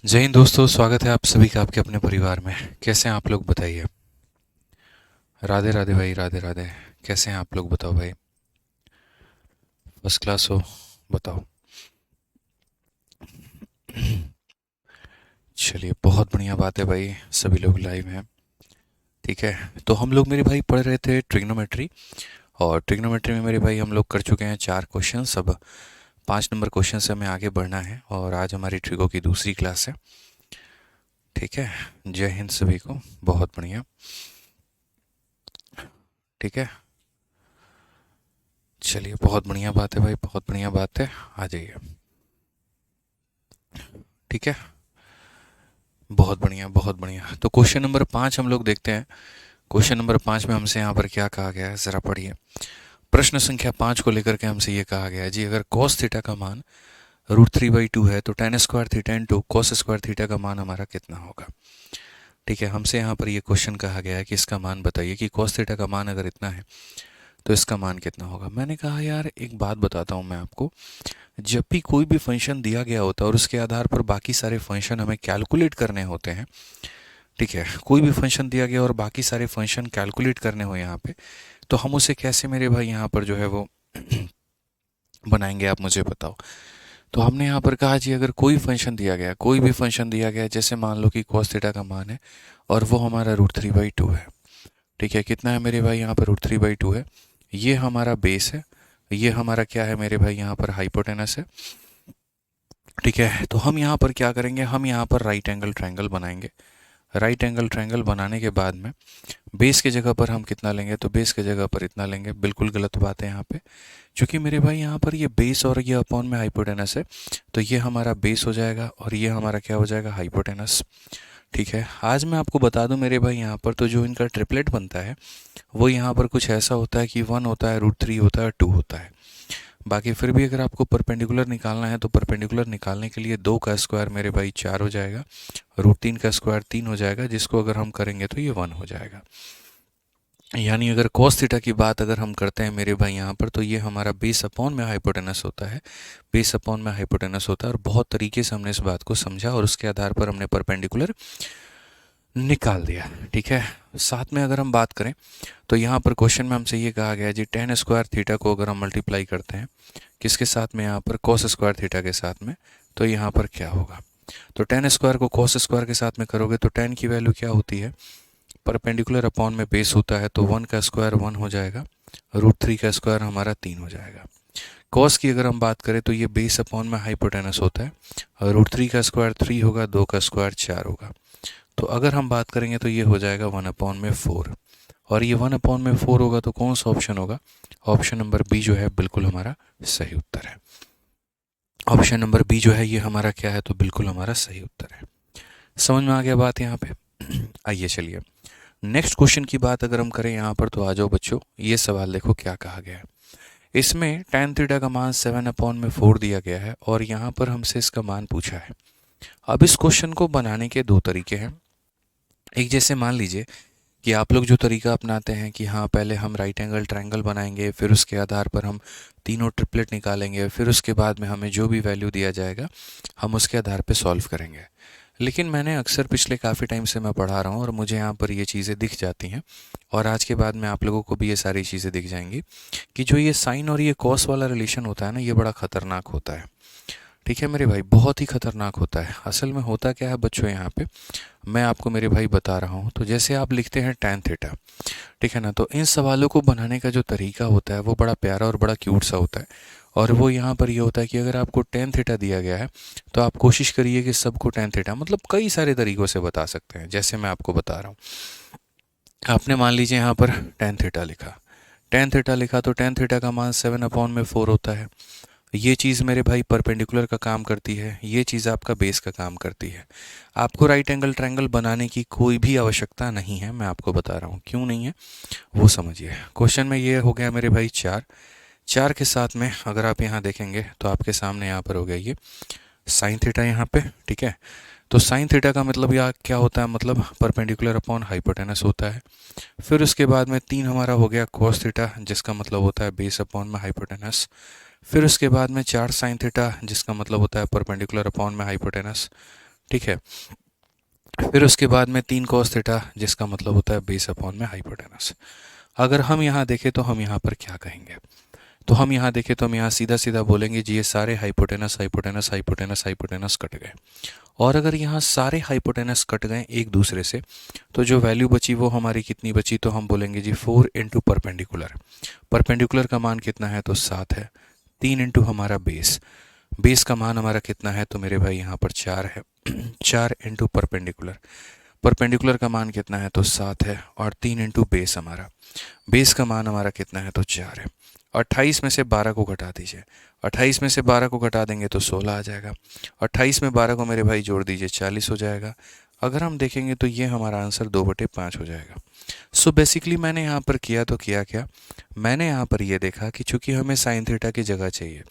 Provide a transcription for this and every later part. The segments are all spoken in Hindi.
जय हिंद दोस्तों, स्वागत है आप सभी का आपके अपने परिवार में। कैसे हैं आप लोग, बताइए। राधे राधे भाई, राधे राधे। कैसे हैं आप लोग, बताओ भाई। फर्स्ट क्लास हो, बताओ। चलिए, बहुत बढ़िया बात है भाई, सभी लोग लाइव हैं। ठीक है, तो हम लोग मेरे भाई पढ़ रहे थे ट्रिग्नोमेट्री। और ट्रिग्नोमेट्री में मेरे भाई हम लोग कर चुके हैं 4 क्वेश्चन। अब 5 नंबर क्वेश्चन से हमें आगे बढ़ना है और आज हमारी ट्रिगो की दूसरी क्लास है। ठीक है, जय हिंद सभी को। बहुत बढ़िया। ठीक है, चलिए, बहुत बढ़िया बात है भाई, बहुत बढ़िया बात है। आ जाइए। ठीक है, बहुत बढ़िया, बहुत बढ़िया। तो क्वेश्चन नंबर 5 हम लोग देखते हैं। क्वेश्चन नंबर 5 में हमसे यहाँ पर क्या कहा गया है, ज़रा पढ़िए। प्रश्न संख्या 5 को लेकर के हमसे ये कहा गया है जी, अगर कॉस थीटा का मान √3/2 है तो tan square theta into cos square theta का मान हमारा कितना होगा। ठीक है, हमसे यहाँ पर ये क्वेश्चन कहा गया है कि इसका मान बताइए कि कॉस थीटा का मान अगर इतना है तो इसका मान कितना होगा। मैंने कहा यार, एक बात बताता हूँ मैं आपको। जब भी कोई भी फंक्शन दिया गया होता है और उसके आधार पर बाकी सारे फंक्शन हमें कैलकुलेट करने होते हैं। ठीक है, कोई भी फंक्शन दिया गया और बाकी सारे फंक्शन कैलकुलेट करने हो यहाँ पे, तो हम उसे कैसे मेरे भाई यहाँ पर जो है वो बनाएंगे, आप मुझे बताओ। तो हमने यहाँ पर कहा जी, अगर कोई फंक्शन दिया गया, कोई भी फंक्शन दिया गया, जैसे मान लो कि cos थीटा का मान है और वो हमारा √3/2 है। ठीक है, कितना है मेरे भाई यहाँ पर, √3/2 है। ये हमारा बेस है, ये हमारा क्या है मेरे भाई यहाँ पर, हाइपोटेनस है। ठीक है, तो हम यहाँ पर क्या करेंगे, हम यहाँ पर राइट एंगल ट्रायंगल बनाएंगे। राइट एंगल ट्रायंगल बनाने के बाद में बेस की जगह पर हम कितना लेंगे, तो बेस की जगह पर इतना लेंगे। बिल्कुल गलत बात है यहाँ पे, क्योंकि मेरे भाई यहाँ पर ये बेस और ये अपॉन में हाइपोटेनस है, तो ये हमारा बेस हो जाएगा और ये हमारा क्या हो जाएगा, हाइपोटेनस। ठीक है, आज मैं आपको बता दूं मेरे भाई यहाँ पर, तो जो इनका ट्रिपलेट बनता है वो यहाँ पर कुछ ऐसा होता है कि 1 होता है, √3 होता है, 2 होता है। बाकी फिर भी अगर आपको परपेंडिकुलर निकालना है तो परपेंडिकुलर निकालने के लिए 2 का स्क्वायर मेरे भाई 4 हो जाएगा, √3 का स्क्वायर 3 हो जाएगा, जिसको अगर हम करेंगे तो ये 1 हो जाएगा। यानी अगर cos थीटा की बात अगर हम करते हैं मेरे भाई यहाँ पर, तो ये हमारा बेस अपॉन में हाइपोटेनस होता है। बेस अपॉन में हाइपोटेनस होता है, और बहुत तरीके से हमने इस बात को समझा और उसके आधार पर हमने परपेंडिकुलर निकाल दिया। ठीक है, साथ में अगर हम बात करें तो यहाँ पर क्वेश्चन में हमसे ये कहा गया है जी, tan स्क्वायर थीटा को अगर हम मल्टीप्लाई करते हैं किसके साथ में, यहाँ पर cos स्क्वायर थीटा के साथ में, तो यहाँ पर क्या होगा। तो tan स्क्वायर को cos स्क्वायर के साथ में करोगे तो tan की वैल्यू क्या होती है, परपेंडिकुलर अपॉन में बेस होता है, तो 1 का स्क्वायर 1 हो जाएगा, √3 का स्क्वायर हमारा 3 हो जाएगा। कॉस की अगर हम बात करें तो ये बेस अपॉन में हाइपोटेनस होता है, √3 का स्क्वायर 3 होगा, 2 का स्क्वायर 4 होगा। तो अगर हम बात करेंगे तो ये हो जाएगा 1/4। और ये 1/4 होगा तो कौन सा ऑप्शन होगा, ऑप्शन नंबर बी जो है बिल्कुल हमारा सही उत्तर है। ऑप्शन नंबर बी जो है ये हमारा क्या है, तो बिल्कुल हमारा सही उत्तर है। समझ में आ गया बात यहाँ पे। आइए चलिए, नेक्स्ट क्वेश्चन की बात अगर हम करें यहाँ पर, तो आ जाओ बच्चों, ये सवाल देखो क्या कहा गया है। इसमें tan थीटा का मान 7/4 दिया गया है और यहाँ पर हमसे इसका मान पूछा है। अब इस क्वेश्चन को बनाने के 2 तरीके हैं। एक, जैसे मान लीजिए कि आप लोग जो तरीका अपनाते हैं कि हाँ, पहले हम राइट एंगल ट्रायंगल बनाएंगे, फिर उसके आधार पर हम तीनों ट्रिपलेट निकालेंगे, फिर उसके बाद में हमें जो भी वैल्यू दिया जाएगा हम उसके आधार पर सॉल्व करेंगे। लेकिन मैंने अक्सर पिछले काफ़ी टाइम से मैं पढ़ा रहा हूँ और मुझे यहाँ पर ये चीज़ें दिख जाती हैं, और आज के बाद में आप लोगों को भी ये सारी चीज़ें दिख जाएंगी कि जो ये साइन और ये कॉस वाला रिलेशन होता है ना, ये बड़ा ख़तरनाक होता है। ठीक है मेरे भाई, बहुत ही खतरनाक होता है। असल में होता क्या है बच्चों, यहाँ पे मैं आपको मेरे भाई बता रहा हूँ। तो जैसे आप लिखते हैं tan थीटा, ठीक है ना, तो इन सवालों को बनाने का जो तरीका होता है वो बड़ा प्यारा और बड़ा क्यूट सा होता है। और वो यहाँ पर ये होता है कि अगर आपको tan थीटा दिया गया है तो आप कोशिश करिए कि सबको tan थीटा, मतलब कई सारे तरीक़ों से बता सकते हैं। जैसे मैं आपको बता रहा हूँ, आपने मान लीजिए यहाँ पर tan थीटा लिखा, tan थीटा लिखा, तो tan थीटा का मान 7/4 होता है। ये चीज़ मेरे भाई परपेंडिकुलर का काम करती है, ये चीज़ आपका बेस का काम करती है। आपको राइट एंगल ट्रायंगल बनाने की कोई भी आवश्यकता नहीं है, मैं आपको बता रहा हूँ क्यों नहीं है, वो समझिए। क्वेश्चन में ये हो गया मेरे भाई 4। 4 के साथ में अगर आप यहाँ देखेंगे तो आपके सामने यहाँ पर हो गया ये साइन थीटा यहाँ पे। ठीक है, तो साइन थीटा का मतलब यहाँ क्या होता है, मतलब परपेंडिकुलर अपॉन हाइपोटेनस होता है। फिर उसके बाद में 3 हमारा हो गया कॉस थीटा, जिसका मतलब होता है बेस अपॉन में हाइपोटेनस। फिर उसके बाद में 4 साइन थीटा, जिसका मतलब होता है परपेंडिकुलर अपॉन में हाइपोटेनस। ठीक है। फिर उसके बाद में 3 cos थीटा, जिसका मतलब होता है बेस अपॉन में हाइपोटेनस। अगर हम यहाँ देखें तो हम यहाँ पर क्या कहेंगे, तो हम यहाँ देखें तो हम यहाँ सीधा सीधा बोलेंगे जी ये सारे hypotenuse hypotenuse hypotenuse hypotenuse cut गए। और अगर यहाँ सारे हाइपोटेनस कट गए एक दूसरे से, तो जो वैल्यू बची वो हमारी कितनी बची, तो हम बोलेंगे जी 4 इंटू परपेंडिकुलर। परपेंडिकुलर का मान कितना है, तो 7 है। 3 इंटू हमारा बेस, बेस का मान हमारा कितना है, तो मेरे भाई यहाँ पर 4 है। 4 इंटू परपेंडिकुलर, परपेंडिकुलर का मान कितना है, तो 7 है। और 3 इंटू बेस, हमारा बेस का मान हमारा कितना है, तो 4 है। 28 में से 12 को घटा दीजिए, 28 में से 12 को घटा देंगे तो 16 आ जाएगा। 28 में 12 को मेरे भाई जोड़ दीजिए, 40 हो जाएगा। अगर हम देखेंगे तो ये हमारा आंसर 2/5 हो जाएगा। सो बेसिकली मैंने यहाँ पर किया तो किया क्या, मैंने यहाँ पर ये देखा कि चूंकि हमें साइन थीटा की जगह चाहिए,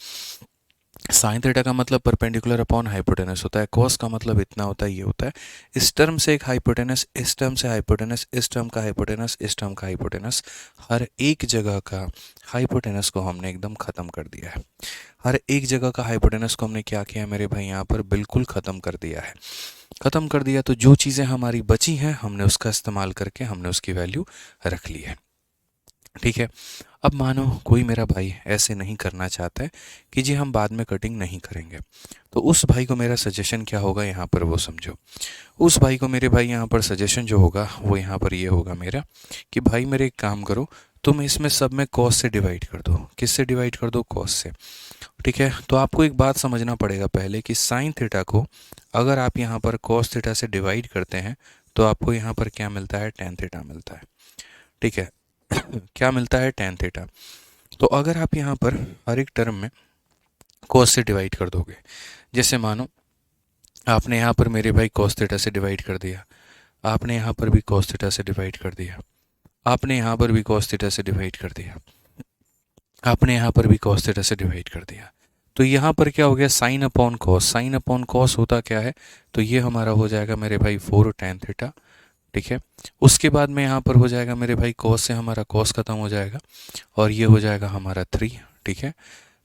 साइन थीटा का मतलब परपेंडिकुलर अपॉन हाइपोटेनस होता है, कॉस का मतलब इतना होता है, ये होता है। इस टर्म से एक हाइपोटेनस, इस टर्म से हाइपोटेनस, इस टर्म का हाइपोटेनस, इस टर्म का हाइपोटेनस, हर एक जगह का हाइपोटेनस को हमने एकदम ख़त्म कर दिया है। हर एक जगह का हाइपोटेनस को हमने क्या किया मेरे भाई, यहाँ पर बिल्कुल ख़त्म कर दिया है। ख़त्म कर दिया तो जो चीज़ें हमारी बची हैं हमने उसका इस्तेमाल करके हमने उसकी वैल्यू रख ली है। ठीक है। अब मानो कोई मेरा भाई ऐसे नहीं करना चाहता है कि जी हम बाद में कटिंग नहीं करेंगे, तो उस भाई को मेरा सजेशन क्या होगा यहाँ पर वो समझो। उस भाई को मेरे भाई यहाँ पर सजेशन जो होगा वो यहाँ पर ये होगा मेरा कि भाई मेरे एक काम करो, तुम इसमें सब में कॉस से डिवाइड कर दो। किससे डिवाइड कर दो, कॉस से। ठीक है। तो आपको एक बात समझना पड़ेगा पहले कि साइन थीटा को अगर आप यहाँ पर कॉस थीटा से डिवाइड करते हैं तो आपको यहाँ पर क्या मिलता है, टेन थीटा मिलता है। ठीक है। क्या मिलता है, टेन थीटा। तो अगर आप यहाँ पर हर एक टर्म में कॉस से डिवाइड कर दोगे, जैसे मानो आपने यहाँ पर मेरे भाई कॉस थीटा से डिवाइड कर दिया, आपने यहाँ पर भी कॉस थीटा से डिवाइड कर दिया, आपने यहाँ पर भी कॉस थीटा से डिवाइड कर दिया, आपने यहाँ पर भी कॉस थीटा से डिवाइड कर दिया, तो यहाँ पर क्या हो गया, sine upon cos. Sine upon cos होता क्या है, तो ये हमारा हो जाएगा मेरे भाई 4 टेन थीटा। ठीक है। उसके बाद में यहाँ पर हो जाएगा मेरे भाई कॉस से हमारा कॉस खत्म हो जाएगा और ये हो जाएगा हमारा 3। ठीक है।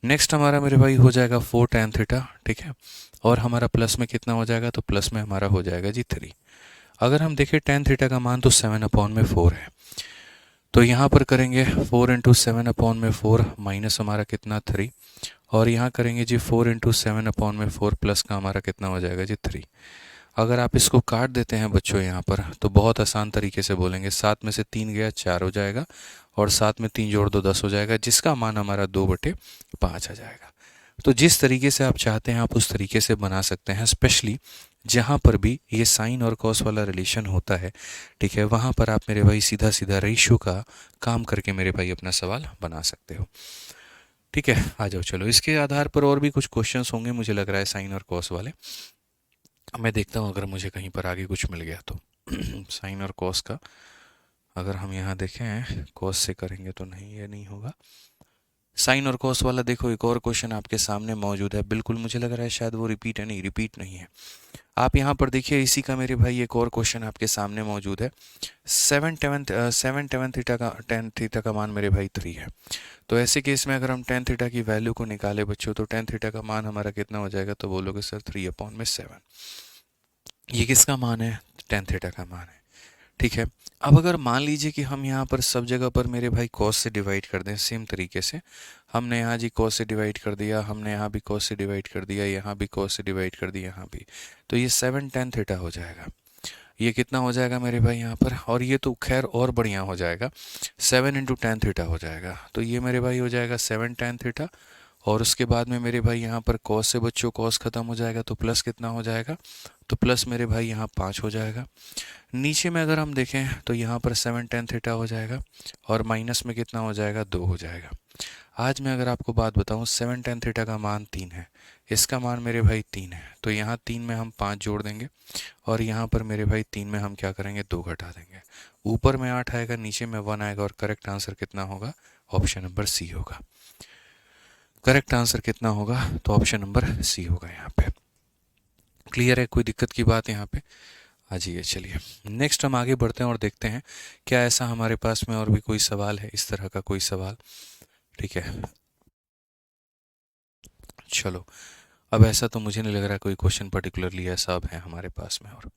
नेक्स्ट हमारा मेरे भाई हो जाएगा 4 टेन थीटा। ठीक है। और हमारा प्लस में कितना हो जाएगा, तो प्लस में हमारा हो जाएगा जी 3। अगर हम देखें टेन थीटा का मान तो 7/4 है, तो यहाँ पर करेंगे 4 इंटू 7/4 माइनस हमारा कितना 3, और यहाँ करेंगे जी 4 इंटू 7/4 प्लस का हमारा कितना हो जाएगा जी 3। अगर आप इसको काट देते हैं बच्चों यहाँ पर तो बहुत आसान तरीके से बोलेंगे, 7 में से 3 गया 4 हो जाएगा, और 7 में 3 जोड़ दो 10 हो जाएगा, जिसका मान हमारा 2/5 आ जाएगा। तो जिस तरीके से आप चाहते हैं आप उस तरीके से बना सकते हैं, स्पेशली जहाँ पर भी ये साइन और कॉस वाला रिलेशन होता है। ठीक है। वहाँ पर आप मेरे भाई सीधा सीधा रेशियो का काम करके मेरे भाई अपना सवाल बना सकते हो। ठीक है। आ जाओ, चलो इसके आधार पर और भी कुछ क्वेश्चंस होंगे मुझे लग रहा है साइन और कॉस वाले। मैं देखता हूँ अगर मुझे कहीं पर आगे कुछ मिल गया तो। साइन और कॉस का अगर हम यहाँ देखें कॉस से करेंगे तो नहीं, ये नहीं होगा। साइन और कॉस वाला देखो एक और क्वेश्चन आपके सामने मौजूद है, बिल्कुल मुझे लग रहा है शायद वो रिपीट है, नहीं रिपीट नहीं है। आप यहाँ पर देखिए इसी का मेरे भाई एक और क्वेश्चन आपके सामने मौजूद है। सेवन टेन थीटा का मान मेरे भाई 3 है। तो ऐसे केस में अगर हम टेन थीटा की वैल्यू को निकाले बच्चों तो टेन थीटा का मान हमारा कितना हो जाएगा, तो बोलोगे सर 3/7। ये किसका मान है, टेन थीटा का मान है। ठीक है। अब अगर मान लीजिए कि हम यहाँ पर सब जगह पर मेरे भाई कॉस से डिवाइड कर दें, सेम तरीके से हमने यहाँ जी कॉस से डिवाइड कर दिया, हमने यहाँ भी कॉस से डिवाइड कर दिया, यहाँ भी कॉस से डिवाइड कर दिया, यहाँ भी, तो ये 7 टेन थीटा हो जाएगा। ये कितना हो जाएगा मेरे भाई यहाँ पर, और ये तो खैर और बढ़िया हो जाएगा, 7 इंटू टेन थीटा हो जाएगा। तो ये मेरे भाई हो जाएगा 7 टेन थीटा, और उसके बाद में मेरे भाई यहाँ पर कॉस से बच्चों कॉस खत्म हो जाएगा तो प्लस कितना हो जाएगा, तो प्लस मेरे भाई यहाँ 5 हो जाएगा। नीचे में अगर हम देखें तो यहाँ पर 7 टेन थीटा हो जाएगा, और माइनस में कितना हो जाएगा, 2 हो जाएगा। आज मैं अगर आपको बात बताऊँ 7 टेन थीटा का मान 3 है, इसका मान मेरे भाई 3 है, तो यहाँ 3 में हम 5 जोड़ देंगे, और यहाँ पर मेरे भाई 3 में हम क्या करेंगे, 2 घटा देंगे। ऊपर में 8 आएगा, नीचे में 1 आएगा, और करेक्ट आंसर कितना होगा, ऑप्शन नंबर सी होगा। करेक्ट आंसर कितना होगा, तो ऑप्शन नंबर सी होगा यहाँ पे। क्लियर है, कोई दिक्कत की बात यहाँ पे, आ जाइए। चलिए नेक्स्ट हम आगे बढ़ते हैं और देखते हैं क्या ऐसा हमारे पास में और भी कोई सवाल है, इस तरह का कोई सवाल। ठीक है। चलो अब ऐसा तो मुझे नहीं लग रहा कोई क्वेश्चन पर्टिकुलरली ऐसा अब है हमारे पास में। और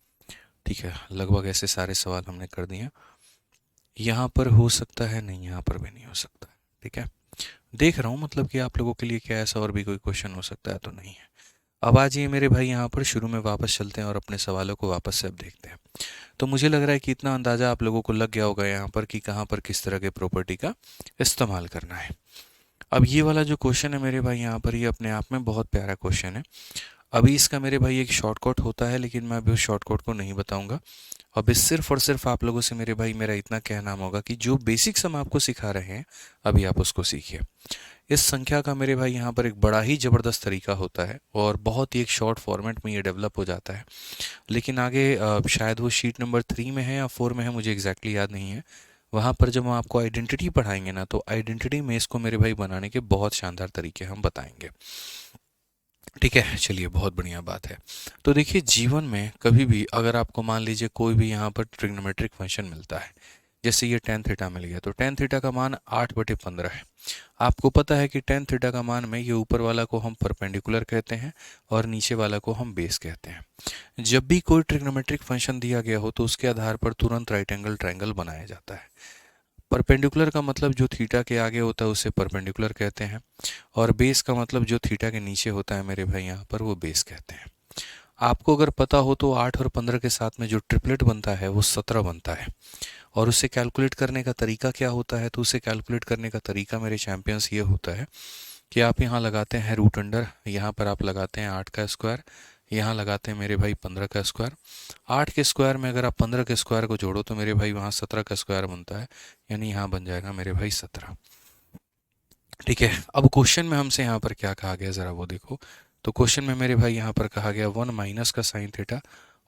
ठीक है, लगभग ऐसे सारे सवाल हमने कर दिए। यहाँ पर हो सकता है नहीं, यहाँ पर भी नहीं हो सकता। ठीक है, देख रहा हूँ मतलब कि आप लोगों के लिए क्या ऐसा और भी कोई क्वेश्चन हो सकता है तो नहीं है। अब आ जाइए मेरे भाई, यहाँ पर शुरू में वापस चलते हैं और अपने सवालों को वापस से अब देखते हैं। तो मुझे लग रहा है कि इतना अंदाज़ा आप लोगों को लग गया होगा यहाँ पर कि कहाँ पर किस तरह के प्रॉपर्टी का इस्तेमाल करना है। अब ये वाला जो क्वेश्चन है मेरे भाई यहाँ पर, ये अपने आप में बहुत प्यारा क्वेश्चन है। अभी इसका मेरे भाई एक शॉर्टकट होता है, लेकिन मैं अभी उस शॉर्टकट को नहीं बताऊंगा। अभी सिर्फ और सिर्फ आप लोगों से मेरे भाई मेरा इतना कहना होगा कि जो बेसिक्स हम आपको सिखा रहे हैं अभी आप उसको सीखिए। इस संख्या का मेरे भाई यहाँ पर एक बड़ा ही ज़बरदस्त तरीका होता है और बहुत ही एक शॉर्ट फॉर्मेट में ये डेवलप हो जाता है। लेकिन आगे शायद वो शीट नंबर 3 में है या 4 में है, मुझे एग्जैक्टली याद नहीं है। वहाँ पर जब हम आपको आइडेंटिटी पढ़ाएंगे ना, तो आइडेंटिटी में इसको मेरे भाई बनाने के बहुत शानदार तरीके हम बताएंगे। ठीक है, चलिए बहुत बढ़िया बात है। तो देखिए, जीवन में कभी भी अगर आपको मान लीजिए कोई भी यहाँ पर ट्रिग्नोमेट्रिक फंक्शन मिलता है, जैसे ये टेन थीटा मिल गया, तो टेन थीटा का मान 8/15 है। आपको पता है कि टेन थीटा का मान में ये ऊपर वाला को हम परपेंडिकुलर कहते हैं और नीचे वाला को हम बेस कहते हैं। जब भी कोई ट्रिग्नोमेट्रिक फंक्शन दिया गया हो तो उसके आधार पर तुरंत राइट एंगल ट्रायंगल बनाया जाता है। परपेंडिकुलर का मतलब जो थीटा के आगे होता है उसे परपेंडिकुलर कहते हैं, और बेस का मतलब जो थीटा के नीचे होता है मेरे भाई यहाँ पर, वो बेस कहते हैं। आपको अगर पता हो तो 8 और 15 के साथ में जो ट्रिपलेट बनता है वो 17 बनता है। और उसे कैलकुलेट करने का तरीका क्या होता है, तो उसे कैलकुलेट करने का तरीका मेरे चैंपियंस ये होता है कि आप यहाँ लगाते हैं रूट अंडर, यहाँ पर आप लगाते हैं 8 का स्क्वायर, यहाँ लगाते हैं मेरे भाई 15 का स्क्वायर। 8 के स्क्वायर में अगर आप 15 के स्क्वायर को जोड़ो तो मेरे भाई वहाँ 17 का स्क्वायर बनता है, यानी यहाँ बन जाएगा मेरे भाई 17। ठीक है, अब क्वेश्चन में हमसे यहाँ पर क्या कहा गया ज़रा वो देखो। तो क्वेश्चन में मेरे भाई यहाँ पर कहा गया 1 माइनस का साइन थीटा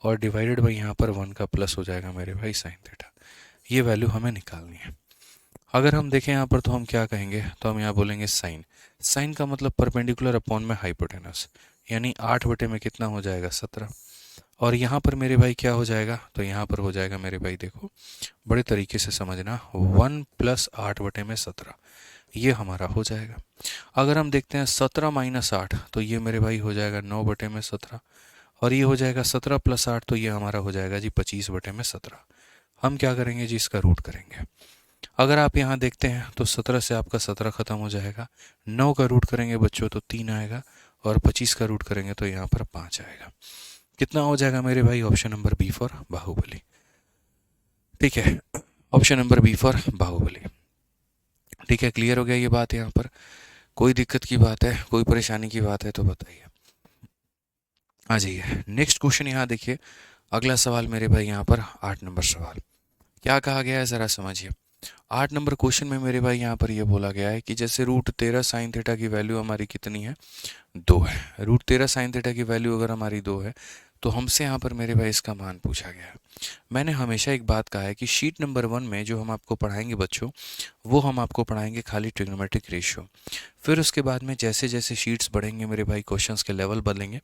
और डिवाइडेड बाई यहाँ पर 1 का प्लस हो जाएगा मेरे भाई साइन थीटा। ये वैल्यू हमें निकालनी है। अगर हम देखें यहाँ पर तो हम क्या कहेंगे, तो हम यहाँ बोलेंगे साइन। साइन का मतलब परपेंडिकुलर अपॉन में हाइपोटेनस, यानी 8 में कितना हो जाएगा 17। और यहाँ पर मेरे भाई क्या हो जाएगा, तो यहाँ पर हो जाएगा मेरे भाई देखो, बड़े तरीके से समझना, 1 + 8/17 ये हमारा हो जाएगा। अगर हम देखते हैं 17 - 8 तो ये मेरे भाई हो जाएगा 9/17, और ये हो जाएगा 17 + 8 तो ये हमारा हो जाएगा जी 25/17। हम क्या करेंगे जी, इसका रूट करेंगे। अगर आप यहाँ देखते हैं तो 17 से आपका 17 खत्म हो जाएगा, 9 का रूट करेंगे बच्चों तो 3 आएगा, और 25 का रूट करेंगे तो यहाँ पर 5 आएगा। कितना हो जाएगा मेरे भाई, option number B for Baahubali. ठीक है, option number B for Baahubali. ठीक है, क्लियर हो गया ये बात। यहाँ पर कोई दिक्कत की बात है, कोई परेशानी की बात है तो बताइए। आ जाइए नेक्स्ट क्वेश्चन, यहाँ देखिए अगला सवाल मेरे भाई यहाँ पर 8 नंबर सवाल क्या कहा गया है ज़रा समझिए। 8 नंबर क्वेश्चन में मेरे भाई यहाँ पर ये बोला गया है कि जैसे √13 साइन थीटा की वैल्यू हमारी कितनी है, 2 है। √13 साइन थीटा की वैल्यू अगर हमारी 2 है तो हमसे यहाँ पर मेरे भाई इसका मान पूछा गया है। मैंने हमेशा एक बात कहा है कि शीट नंबर 1 में जो हम आपको पढ़ाएंगे बच्चों, वो हम आपको पढ़ाएंगे खाली ट्रिग्नोमेट्रिक रेशियो। फिर उसके बाद में जैसे जैसे शीट्स बढ़ेंगे मेरे भाई, क्वेश्चंस के लेवल बदलेंगे,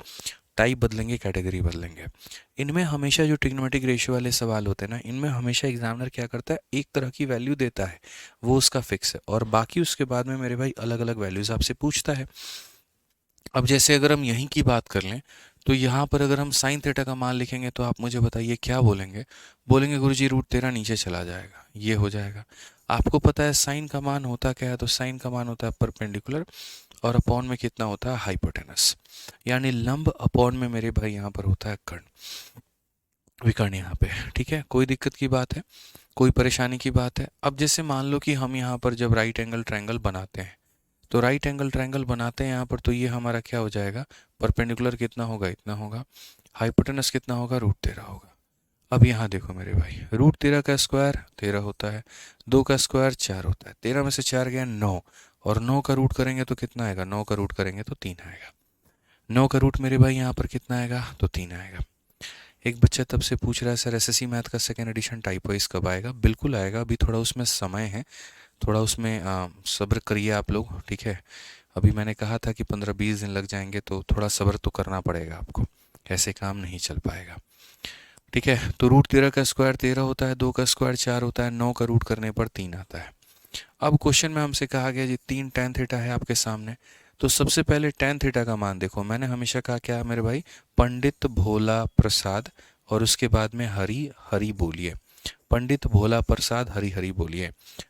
टाइप बदलेंगे, कैटेगरी बदलेंगे। इनमें हमेशा जो ट्रिग्नोमेट्रिक रेशियो वाले सवाल होते हैं ना, इनमें हमेशा एग्जामिनर क्या करता है, एक तरह की वैल्यू देता है, वो उसका फिक्स है, और बाकी उसके बाद में मेरे भाई अलग अलग वैल्यूज आपसे पूछता है। अब जैसे अगर हम यहीं की बात कर लें तो यहाँ पर अगर हम साइन थीटा का मान लिखेंगे तो आप मुझे बताइए क्या बोलेंगे। बोलेंगे गुरुजी √13 नीचे चला जाएगा, ये हो जाएगा। आपको पता है साइन का मान होता क्या है, तो साइन का मान होता है परपेंडिकुलर, और अपॉन में कितना होता है, हाइपोटेनस, यानी लंब अपॉन में मेरे भाई यहाँ पर होता है कर्ण, विकर्ण यहाँ पे। ठीक है, कोई दिक्कत की बात है, कोई परेशानी की बात है। अब जैसे मान लो कि हम यहाँ पर जब राइट एंगल ट्रायंगल बनाते हैं, तो राइट एंगल ट्रायंगल बनाते हैं यहाँ पर, तो ये हमारा क्या हो जाएगा, परपेंडिकुलर कितना होगा, इतना होगा, हाइपोटेनस कितना होगा, √13 होगा। अब यहाँ देखो मेरे भाई, √13 का स्क्वायर 13 होता है, 2 का स्क्वायर 4 होता है, 13 में से 4 गया 9, और 9 का रूट करेंगे तो कितना आएगा, 9 का रूट करेंगे तो 3 आएगा। 9 का रूट मेरे भाई यहाँ पर कितना आएगा, तो 3 आएगा। एक बच्चा तब से पूछ रहा है सर एसएससी मैथ का सेकेंड एडिशन टाइप वाइज कब आएगा। बिल्कुल आएगा, अभी थोड़ा उसमें समय है, थोड़ा उसमें सब्र करिए आप लोग। ठीक है, अभी मैंने कहा था कि 15-20 दिन लग जाएंगे, तो थोड़ा सब्र तो करना पड़ेगा आपको, ऐसे काम नहीं चल पाएगा। ठीक है, तो √13 का स्क्वायर 13 होता है, 2 का स्क्वायर 4 होता है, 9 का रूट करने पर 3 आता है। अब क्वेश्चन में हमसे कहा गया जी 3 tan थीटा है आपके सामने, तो सबसे पहले tan थीटा का मान देखो, मैंने हमेशा कहा क्या है मेरे भाई, पंडित भोला प्रसाद और उसके बाद में हरी हरी बोलिए, पंडित भोला प्रसाद हरी हरी बोलिए।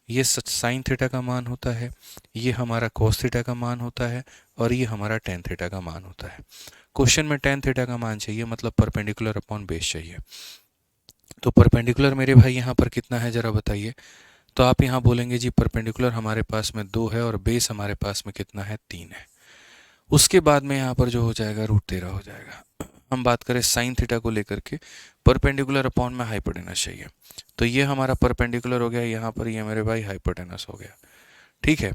ये साइन थीटा का मान होता है, ये हमारा कोस थीटा का मान होता है, और ये हमारा टेन थीटा का मान होता है। क्वेश्चन में टेन थीटा का मान चाहिए, मतलब परपेंडिकुलर अपॉन बेस चाहिए। तो परपेंडिकुलर मेरे भाई यहाँ पर कितना है जरा बताइए। तो आप यहाँ बोलेंगे जी परपेंडिकुलर हमारे पास में 2 है और बेस हमारे पास में कितना है, 3 है। उसके बाद में यहाँ पर जो हो जाएगा √13 हो जाएगा। हम बात करें साइन थीटा को लेकर के, परपेंडिकुलर अपॉन में हाइपोटेनस चाहिए। तो ये हमारा परपेंडिकुलर हो गया, यहाँ पर ये मेरे भाई हाइपोटेनस हो गया, ठीक है।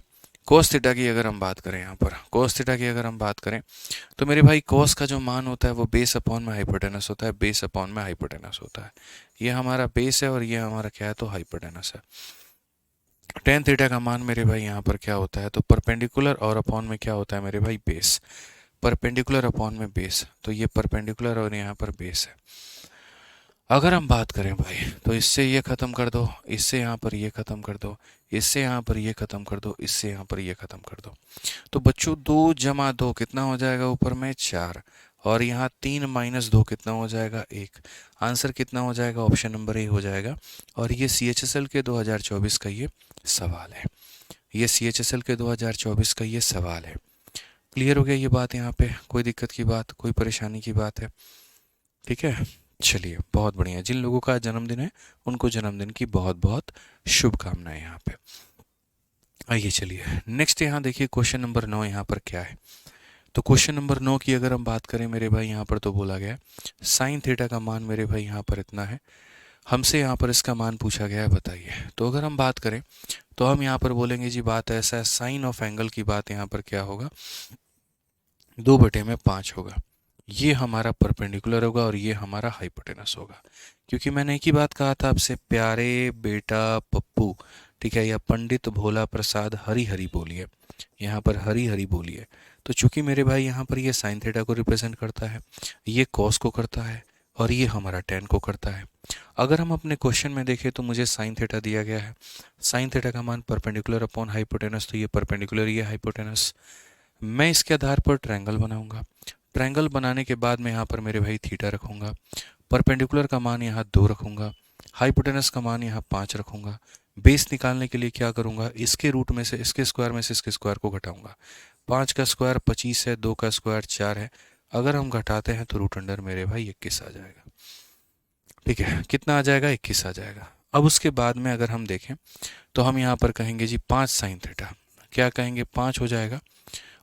कोस थीटा की अगर हम बात करें, यहाँ पर कोस थीटा की अगर हम बात करें, तो मेरे भाई कोस का जो मान होता है वो बेस अपॉन में हाइपोटेनस होता है, बेस अपॉन में हाइपोटेनस होता है। ये हमारा बेस है और ये हमारा क्या है, तो हाइपोटेनस है। टेन थीटा का मान मेरे भाई यहाँ पर क्या होता है, तो परपेंडिकुलर और अपॉन में क्या होता है मेरे भाई, बेस। परपेंडिकुलर अपॉन में बेस, तो ये परपेंडिकुलर और यहाँ पर बेस है। अगर हम बात करें भाई, तो इससे ये ख़त्म कर दो, इससे यहाँ पर ये ख़त्म कर दो, इससे यहाँ पर ये ख़त्म कर दो, इससे यहाँ पर ये ख़त्म कर दो। तो बच्चों 2 जमा 2 कितना हो जाएगा, ऊपर में 4, और यहाँ 3 माइनस 2 कितना हो जाएगा, 1। आंसर कितना हो जाएगा, ऑप्शन नंबर ए हो जाएगा। और ये CHSL के 2024 का ये सवाल है, ये CHSL के 2024 का ये सवाल है। क्लियर हो गया ये बात, यहाँ पे कोई दिक्कत की बात, कोई परेशानी की बात है, ठीक है। चलिए बहुत बढ़िया, जिन लोगों का जन्मदिन है उनको जन्मदिन की बहुत बहुत शुभकामनाएं यहाँ पे। आइए चलिए नेक्स्ट यहाँ देखिए, क्वेश्चन नंबर 9 यहाँ पर क्या है। तो क्वेश्चन नंबर 9 की अगर हम बात करें मेरे भाई, यहाँ पर तो बोला गया साइन थीटा का मान मेरे भाई यहाँ पर इतना है, हमसे यहाँ पर इसका मान पूछा गया है, बताइए। तो अगर हम बात करें तो हम यहाँ पर बोलेंगे जी बात ऐसा है, साइन ऑफ एंगल की बात यहाँ पर क्या होगा, 2/5 होगा। ये हमारा परपेंडिकुलर होगा और ये हमारा हाइपोटेनस होगा। क्योंकि मैंने एक ही बात कहा था आपसे, प्यारे बेटा पप्पू, ठीक है, या पंडित भोला प्रसाद हरी हरी बोलिए, यहाँ पर हरी हरी बोलिए। तो चूंकि मेरे भाई यहाँ पर ये साइन थीटा को रिप्रेजेंट करता है, ये कॉस को करता है, और ये हमारा टेन को करता है। अगर हम अपने क्वेश्चन में देखें तो मुझे साइन थीटा दिया गया है, साइन थीटा का मान परपेंडिकुलर अपॉन हाइपोटेनस, तो ये परपेंडिकुलर, ये हाइपोटेनस। मैं इसके आधार पर ट्रायंगल बनाऊंगा, ट्रायंगल बनाने के बाद में यहाँ पर मेरे भाई थीटा रखूंगा, परपेंडिकुलर का मान यहाँ 2 रखूंगा, हाइपोटेनस का मान यहाँ 5 रखूंगा। बेस निकालने के लिए क्या करूंगा, इसके रूट में से, इसके स्क्वायर में से इसके स्क्वायर को घटाऊंगा। 5 का स्क्वायर 25 है, 2 का स्क्वायर 4 है, अगर हम घटाते हैं तो रूट अंडर मेरे भाई 21 आ जाएगा, ठीक है। कितना आ जाएगा, 21 आ जाएगा। अब उसके बाद में अगर हम देखें तो हम यहाँ पर कहेंगे जी 5 साइन थीटा, क्या कहेंगे, 5 हो जाएगा।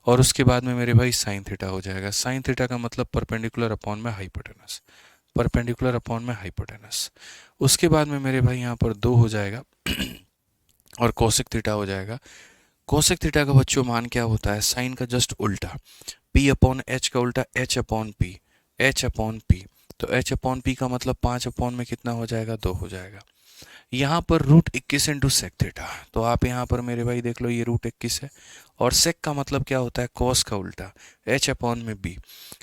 और उसके बाद में मेरे भाई साइन थीटा हो जाएगा, साइन थीटा का मतलब परपेंडिकुलर अपॉन में हाइपोटेनस, परपेंडिकुलर अपॉन में हाइपोटेनस। उसके बाद में मेरे भाई यहाँ पर 2 हो जाएगा और कोसेक थीटा हो जाएगा। कोसेक थीटा का बच्चों मान क्या होता है, साइन का जस्ट उल्टा, P अपॉन एच का उल्टा H upon P, H upon P. तो H अपॉन पी का मतलब 5 अपॉन में कितना हो जाएगा, 2 हो जाएगा। यहाँ पर √21 इंटू सेक थीटा, तो आप यहाँ पर मेरे भाई देख लो ये √21 है, और सेक का मतलब क्या होता है, कॉस का उल्टा, H अपॉन में बी,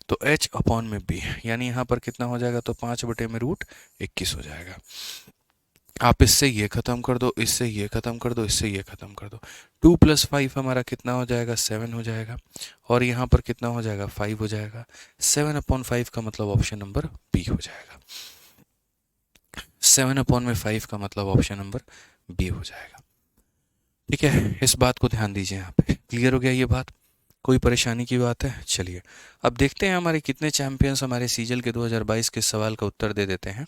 तो H अपॉन में बी, यानी यहाँ पर कितना हो जाएगा, तो 5/√21 हो जाएगा। आप इससे ये खत्म कर दो, इससे ये खत्म कर दो, इससे ये खत्म कर दो, 2 + 5 हमारा कितना हो जाएगा, 7 हो जाएगा, और यहाँ पर कितना हो जाएगा, 5 हो जाएगा। 7/5 का मतलब ऑप्शन नंबर बी हो जाएगा, 7/5 का मतलब ऑप्शन नंबर बी हो जाएगा, ठीक है। इस बात को ध्यान दीजिए, यहाँ पे क्लियर हो गया ये बात, कोई परेशानी की बात है। चलिए अब देखते हैं हमारे कितने चैंपियंस हमारे सीजल के 2022 के सवाल का उत्तर दे देते हैं।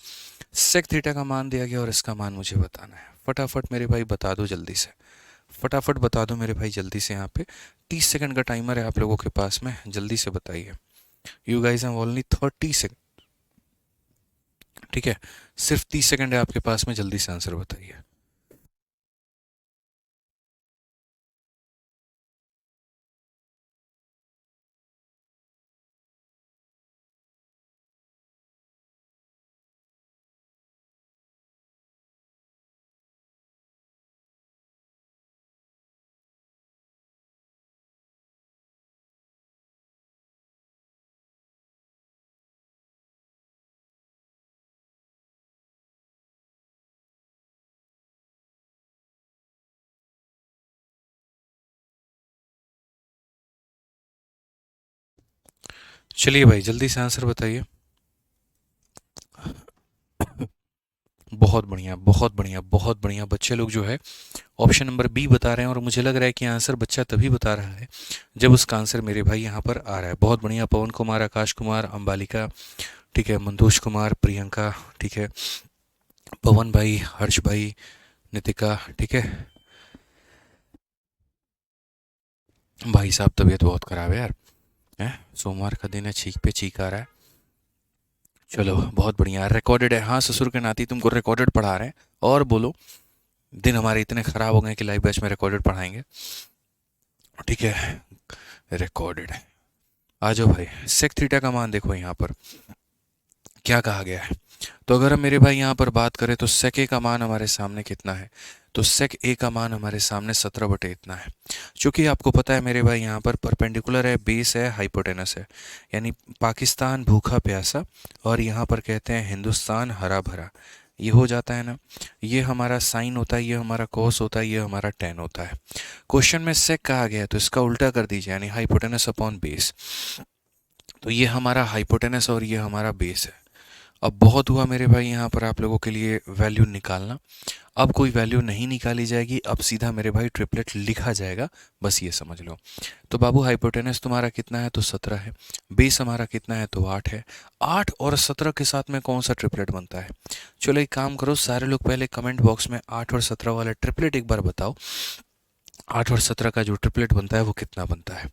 सेक थीटा का मान दिया गया और इसका मान मुझे बताना है, फटाफट मेरे भाई बता दो जल्दी से, फटाफट बता दो मेरे भाई जल्दी से। यहाँ पे 30 सेकंड का टाइमर है आप लोगों के पास में, जल्दी से बताइए। You guys have only 30 second, ठीक है, सिर्फ 30 सेकंड है आपके पास में, जल्दी से आंसर बताइए। चलिए भाई जल्दी से आंसर बताइए। बहुत बढ़िया बहुत बढ़िया बहुत बढ़िया। बच्चे लोग जो है ऑप्शन नंबर बी बता रहे हैं, और मुझे लग रहा है कि आंसर बच्चा तभी बता रहा है जब उसका आंसर मेरे भाई यहाँ पर आ रहा है। बहुत बढ़िया। पवन कुमार, आकाश कुमार, अंबालिका, ठीक है, मंतोष कुमार, प्रियंका, ठीक है, पवन भाई, हर्ष भाई, नितिका, ठीक है। भाई साहब तबीयत बहुत खराब है यार, है सोमवार का दिन है, चीख पे चीख आ रहा है। चलो बहुत बढ़िया, रिकॉर्डेड है। हाँ ससुर के नाती तुमको रिकॉर्डेड पढ़ा रहे हैं। और बोलो, दिन हमारे इतने ख़राब हो गए कि लाइव बैच में रिकॉर्डेड पढ़ाएंगे, ठीक है, रिकॉर्डेड है। आ जाओ भाई। सेक थीटा का मान देखो यहाँ पर क्या कहा गया है। तो अगर हम मेरे भाई यहाँ पर बात करें तो सेक ए का मान हमारे सामने कितना है, तो सेक ए का मान हमारे सामने 17 बटे इतना है। चूंकि आपको पता है मेरे भाई यहाँ पर परपेंडिकुलर है, बेस है, हाइपोटेनस है, यानी पाकिस्तान भूखा प्यासा और यहाँ पर कहते हैं हिंदुस्तान हरा भरा, ये हो जाता है ना। ये हमारा साइन होता है, ये हमारा कोस होता है, ये हमारा टेन होता है। क्वेश्चन में सेक कहा गया है तो इसका उल्टा कर दीजिए, यानी हाइपोटेनस अपॉन बेस। तो ये हमारा हाइपोटेनस और ये हमारा बेस है। अब बहुत हुआ मेरे भाई यहाँ पर आप लोगों के लिए वैल्यू निकालना। अब कोई वैल्यू नहीं निकाली जाएगी, अब सीधा मेरे भाई ट्रिपलेट लिखा जाएगा, बस ये समझ लो। तो बाबू हाइपोटेनस तुम्हारा कितना है, तो 17 है। बेस हमारा कितना है, तो 8 है। 8 और 17 के साथ में कौन सा ट्रिपलेट बनता है? चलो एक काम करो, सारे लोग पहले कमेंट बॉक्स में 8 और 17 वाला ट्रिपलेट एक बार बताओ। 8 और 17 का जो ट्रिपलेट बनता है वो कितना बनता है,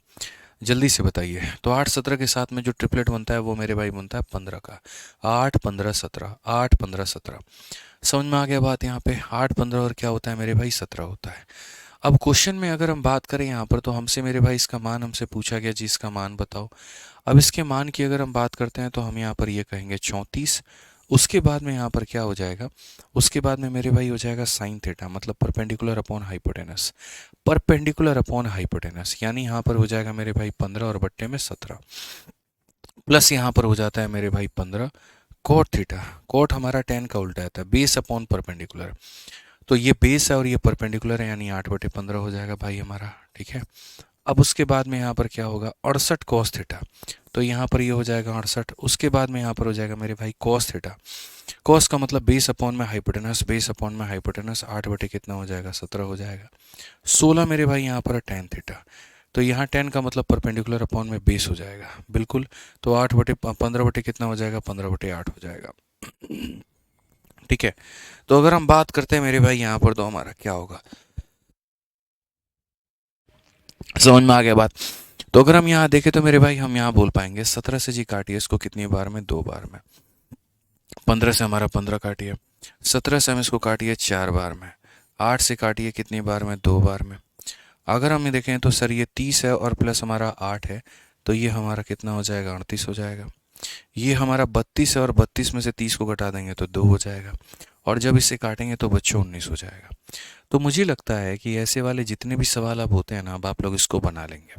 जल्दी से बताइए। तो 8 17 के साथ में जो ट्रिपलेट बनता है वो मेरे भाई बनता है 15 का। 8 15 17, 8 15 17। समझ में आ गया बात यहाँ पे? 8 15 और क्या होता है मेरे भाई, 17 होता है। अब क्वेश्चन में अगर हम बात करें यहाँ पर, तो हमसे मेरे भाई इसका मान हमसे पूछा गया जी, इसका मान बताओ। अब इसके मान की अगर हम बात करते हैं तो हम यहाँ पर ये कहेंगे 34। उसके बाद में यहाँ पर क्या हो जाएगा, उसके बाद में मेरे भाई हो जाएगा साइन थीटा, मतलब perpendicular upon hypotenuse. Perpendicular upon hypotenuse यानी यहाँ पर हो जाएगा मेरे भाई 15 और बट्टे में 17, प्लस यहाँ पर हो जाता है मेरे भाई 15 कोट थीटा। कोट हमारा 10 का उल्टा आता है, बेस अपॉन परपेंडिकुलर। तो ये बेस है और ये परपेंडिकुलर है, यानी 8/15 हो जाएगा भाई हमारा, ठीक है। अब उसके बाद में यहाँ पर क्या होगा, 68 कॉस थीटा। तो यहाँ पर ये हो जाएगा 68। उसके बाद में यहाँ पर हो जाएगा मेरे भाई कॉस थीटा। कॉस का मतलब बेस अपॉन में हाइपोटेनस, बेस अपॉन में हाइपोटेनस, 8 बटे कितना हो जाएगा, 17 हो जाएगा। 16 मेरे भाई यहाँ पर टेन थीटा। तो यहाँ 10 का मतलब परपेंडिकुलर अपॉन में बेस हो जाएगा, बिल्कुल। तो 8/15 बटे कितना हो जाएगा, 15/8 हो जाएगा, ठीक है। तो अगर हम बात करते हैं मेरे भाई यहाँ पर, तो हमारा क्या होगा, समझ में आ गया बात? तो अगर हम यहाँ देखें तो मेरे भाई हम यहाँ बोल पाएंगे 17 से जी काटिए इसको कितनी बार में, 2 बार में। 15 से हमारा 15 काटिए, 17 से हम इसको काटिए 4 बार में, 8 से काटिए कितनी बार में, 2 बार में। अगर हम देखें तो सर ये 30 है और प्लस हमारा 8 है, तो ये हमारा कितना हो जाएगा, 38 हो जाएगा। ये हमारा 32 है और 32 में से 30 को घटा देंगे तो 2 हो जाएगा, और जब इसे काटेंगे तो बच्चों 19 हो जाएगा। तो मुझे लगता है कि ऐसे वाले जितने भी सवाल अब होते हैं ना, अब आप लोग इसको बना लेंगे।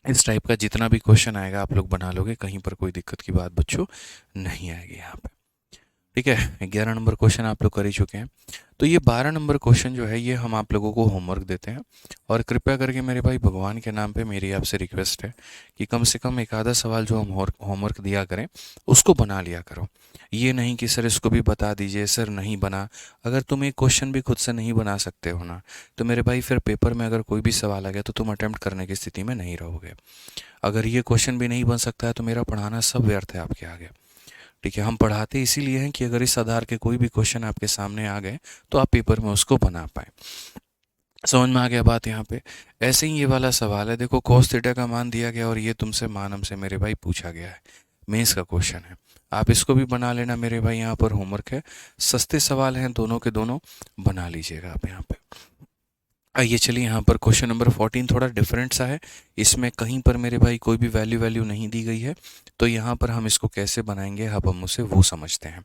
इस टाइप का जितना भी क्वेश्चन आएगा आप लोग बना लोगे, कहीं पर कोई दिक्कत की बात बच्चों नहीं आएगी यहाँ पे, ठीक है। 11 नंबर क्वेश्चन आप लोग कर ही चुके हैं। तो ये 12 नंबर क्वेश्चन जो है ये हम आप लोगों को होमवर्क देते हैं, और कृपया करके मेरे भाई भगवान के नाम पे मेरी आपसे रिक्वेस्ट है कि कम से कम एक आधा सवाल जो हम होमवर्क दिया करें उसको बना लिया करो। ये नहीं कि सर इसको भी बता दीजिए, सर नहीं बना। अगर तुम एक क्वेश्चन भी खुद से नहीं बना सकते हो ना, तो मेरे भाई फिर पेपर में अगर कोई भी सवाल आ गया तो तुम अटेम्प्ट करने की स्थिति में नहीं रहोगे। अगर ये क्वेश्चन भी नहीं बन सकता है तो मेरा पढ़ाना सब व्यर्थ है आपके आगे, ठीक है। हम पढ़ाते इसीलिए हैं कि अगर इस आधार के कोई भी क्वेश्चन आपके सामने आ गए तो आप पेपर में उसको बना पाए। समझ में आ गया बात यहाँ पे? ऐसे ही ये वाला सवाल है, देखो cos थीटा का मान दिया गया और ये तुमसे मान हमसे मेरे भाई पूछा गया है, मेंस का क्वेश्चन है। आप इसको भी बना लेना मेरे भाई, यहाँ पर होमवर्क है, सस्ते सवाल हैं दोनों के दोनों, बना लीजिएगा आप यहाँ पे। आइए चलिए यहाँ पर क्वेश्चन नंबर 14 थोड़ा डिफरेंट सा है, इसमें कहीं पर मेरे भाई कोई भी वैल्यू नहीं दी गई है, तो यहाँ पर हम इसको कैसे बनाएंगे अब हम उसे वो समझते हैं,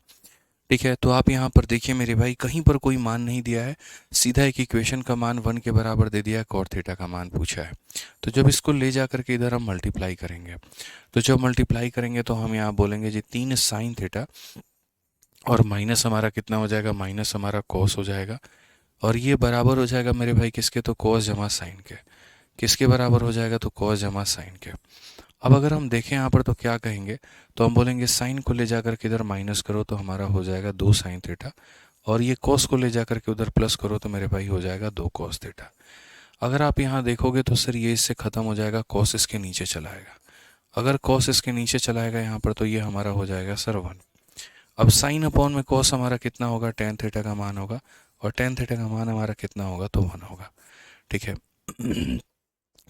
ठीक है। तो आप यहाँ पर देखिए मेरे भाई, कहीं पर कोई मान नहीं दिया है, सीधा एक इक्वेशन का मान 1 के बराबर दे दिया है, कॉट थीटा का मान पूछा है। तो जब इसको ले जा करके इधर हम मल्टीप्लाई करेंगे, तो जब मल्टीप्लाई करेंगे तो हम यहाँ बोलेंगे जी 3 साइन थीटा, और माइनस हमारा कितना हो जाएगा, माइनस हमारा कॉस हो जाएगा, और ये बराबर हो जाएगा मेरे भाई किसके, तो कॉस जमा साइन के। किसके बराबर हो जाएगा, तो कॉस जमा साइन के। अब अगर हम देखें यहाँ पर तो क्या कहेंगे, तो हम बोलेंगे साइन को ले जाकर के इधर माइनस करो तो हमारा हो जाएगा 2 साइन थीटा, और ये कॉस को ले जाकर के उधर प्लस करो तो मेरे भाई हो जाएगा 2 कॉस थीटा। अगर आप यहाँ देखोगे तो सर ये इससे ख़त्म हो जाएगा, कॉस इसके नीचे चला आएगा। अगर कॉस इसके नीचे चला आएगा यहाँ पर तो ये हमारा हो जाएगा सर 1। अब साइन अपॉन में कॉस हमारा कितना होगा, टेन थीटा का मान होगा, और टेन थीटा का मान हमारा कितना होगा, तो 1 होगा। ठीक है।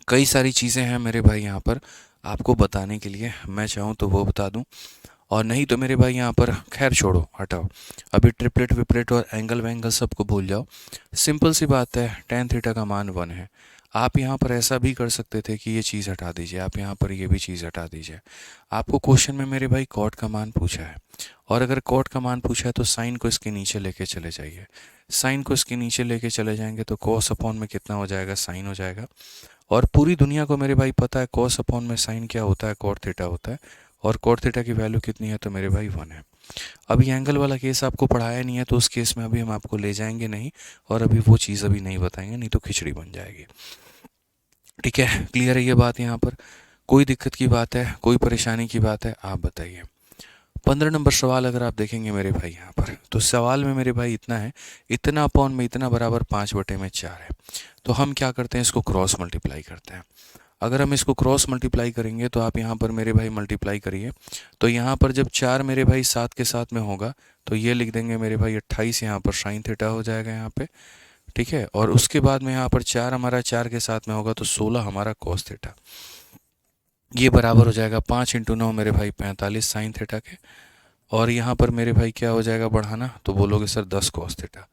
कई सारी चीज़ें हैं मेरे भाई यहाँ पर आपको बताने के लिए, मैं चाहूँ तो वो बता दूँ, और नहीं तो मेरे भाई यहाँ पर खैर छोड़ो, हटाओ, अभी ट्रिपलेट विपलेट और एंगल वैंगल सबको भूल जाओ। सिंपल सी बात है, टेन थीटा का मान 1 है। आप यहाँ पर ऐसा भी कर सकते थे कि ये चीज़ हटा दीजिए, आप यहाँ पर ये भी चीज़ हटा दीजिए। आपको क्वेश्चन में मेरे भाई कॉट का मान पूछा है, और अगर कॉट का मान पूछा है तो साइन को इसके नीचे लेके चले जाइए। साइन को इसके नीचे लेके चले जाएंगे तो कॉस अपॉन में कितना हो जाएगा, साइन हो जाएगा। और पूरी दुनिया को मेरे भाई पता है कॉस अपॉन में साइन क्या होता है, कॉट थीटा होता है, और कॉट थीटा की वैल्यू कितनी है, तो मेरे भाई 1 है। अभी एंगल वाला केस आपको पढ़ाया नहीं है तो उस केस में अभी हम आपको ले जाएंगे नहीं, और अभी वो चीज़ अभी नहीं बताएंगे, नहीं तो खिचड़ी बन जाएगी। ठीक है, क्लियर है ये बात यहाँ पर? कोई दिक्कत की बात है, कोई परेशानी की बात है, आप बताइए। 15 नंबर सवाल अगर आप देखेंगे मेरे भाई यहाँ पर, तो सवाल में मेरे भाई इतना है, इतना अपॉन में इतना बराबर 5/4 है। तो हम क्या करते हैं, इसको क्रॉस मल्टीप्लाई करते हैं। अगर हम इसको क्रॉस मल्टीप्लाई करेंगे तो आप यहाँ पर मेरे भाई मल्टीप्लाई करिए, तो यहाँ पर जब 4 मेरे भाई 7 के साथ में होगा तो ये लिख देंगे मेरे भाई 28 यहाँ पर साइन थीटा हो जाएगा यहाँ पे। ठीक है, और उसके बाद में यहाँ पर 4 हमारा 4 के साथ में होगा तो 16 हमारा कॉस थीटा, ये बराबर हो जाएगा 5 × 9 मेरे भाई 45 साइन थीटा के। और यहाँ पर मेरे भाई क्या हो जाएगा बढ़ाना, तो बोलोगे सर 10 कॉस थीटा।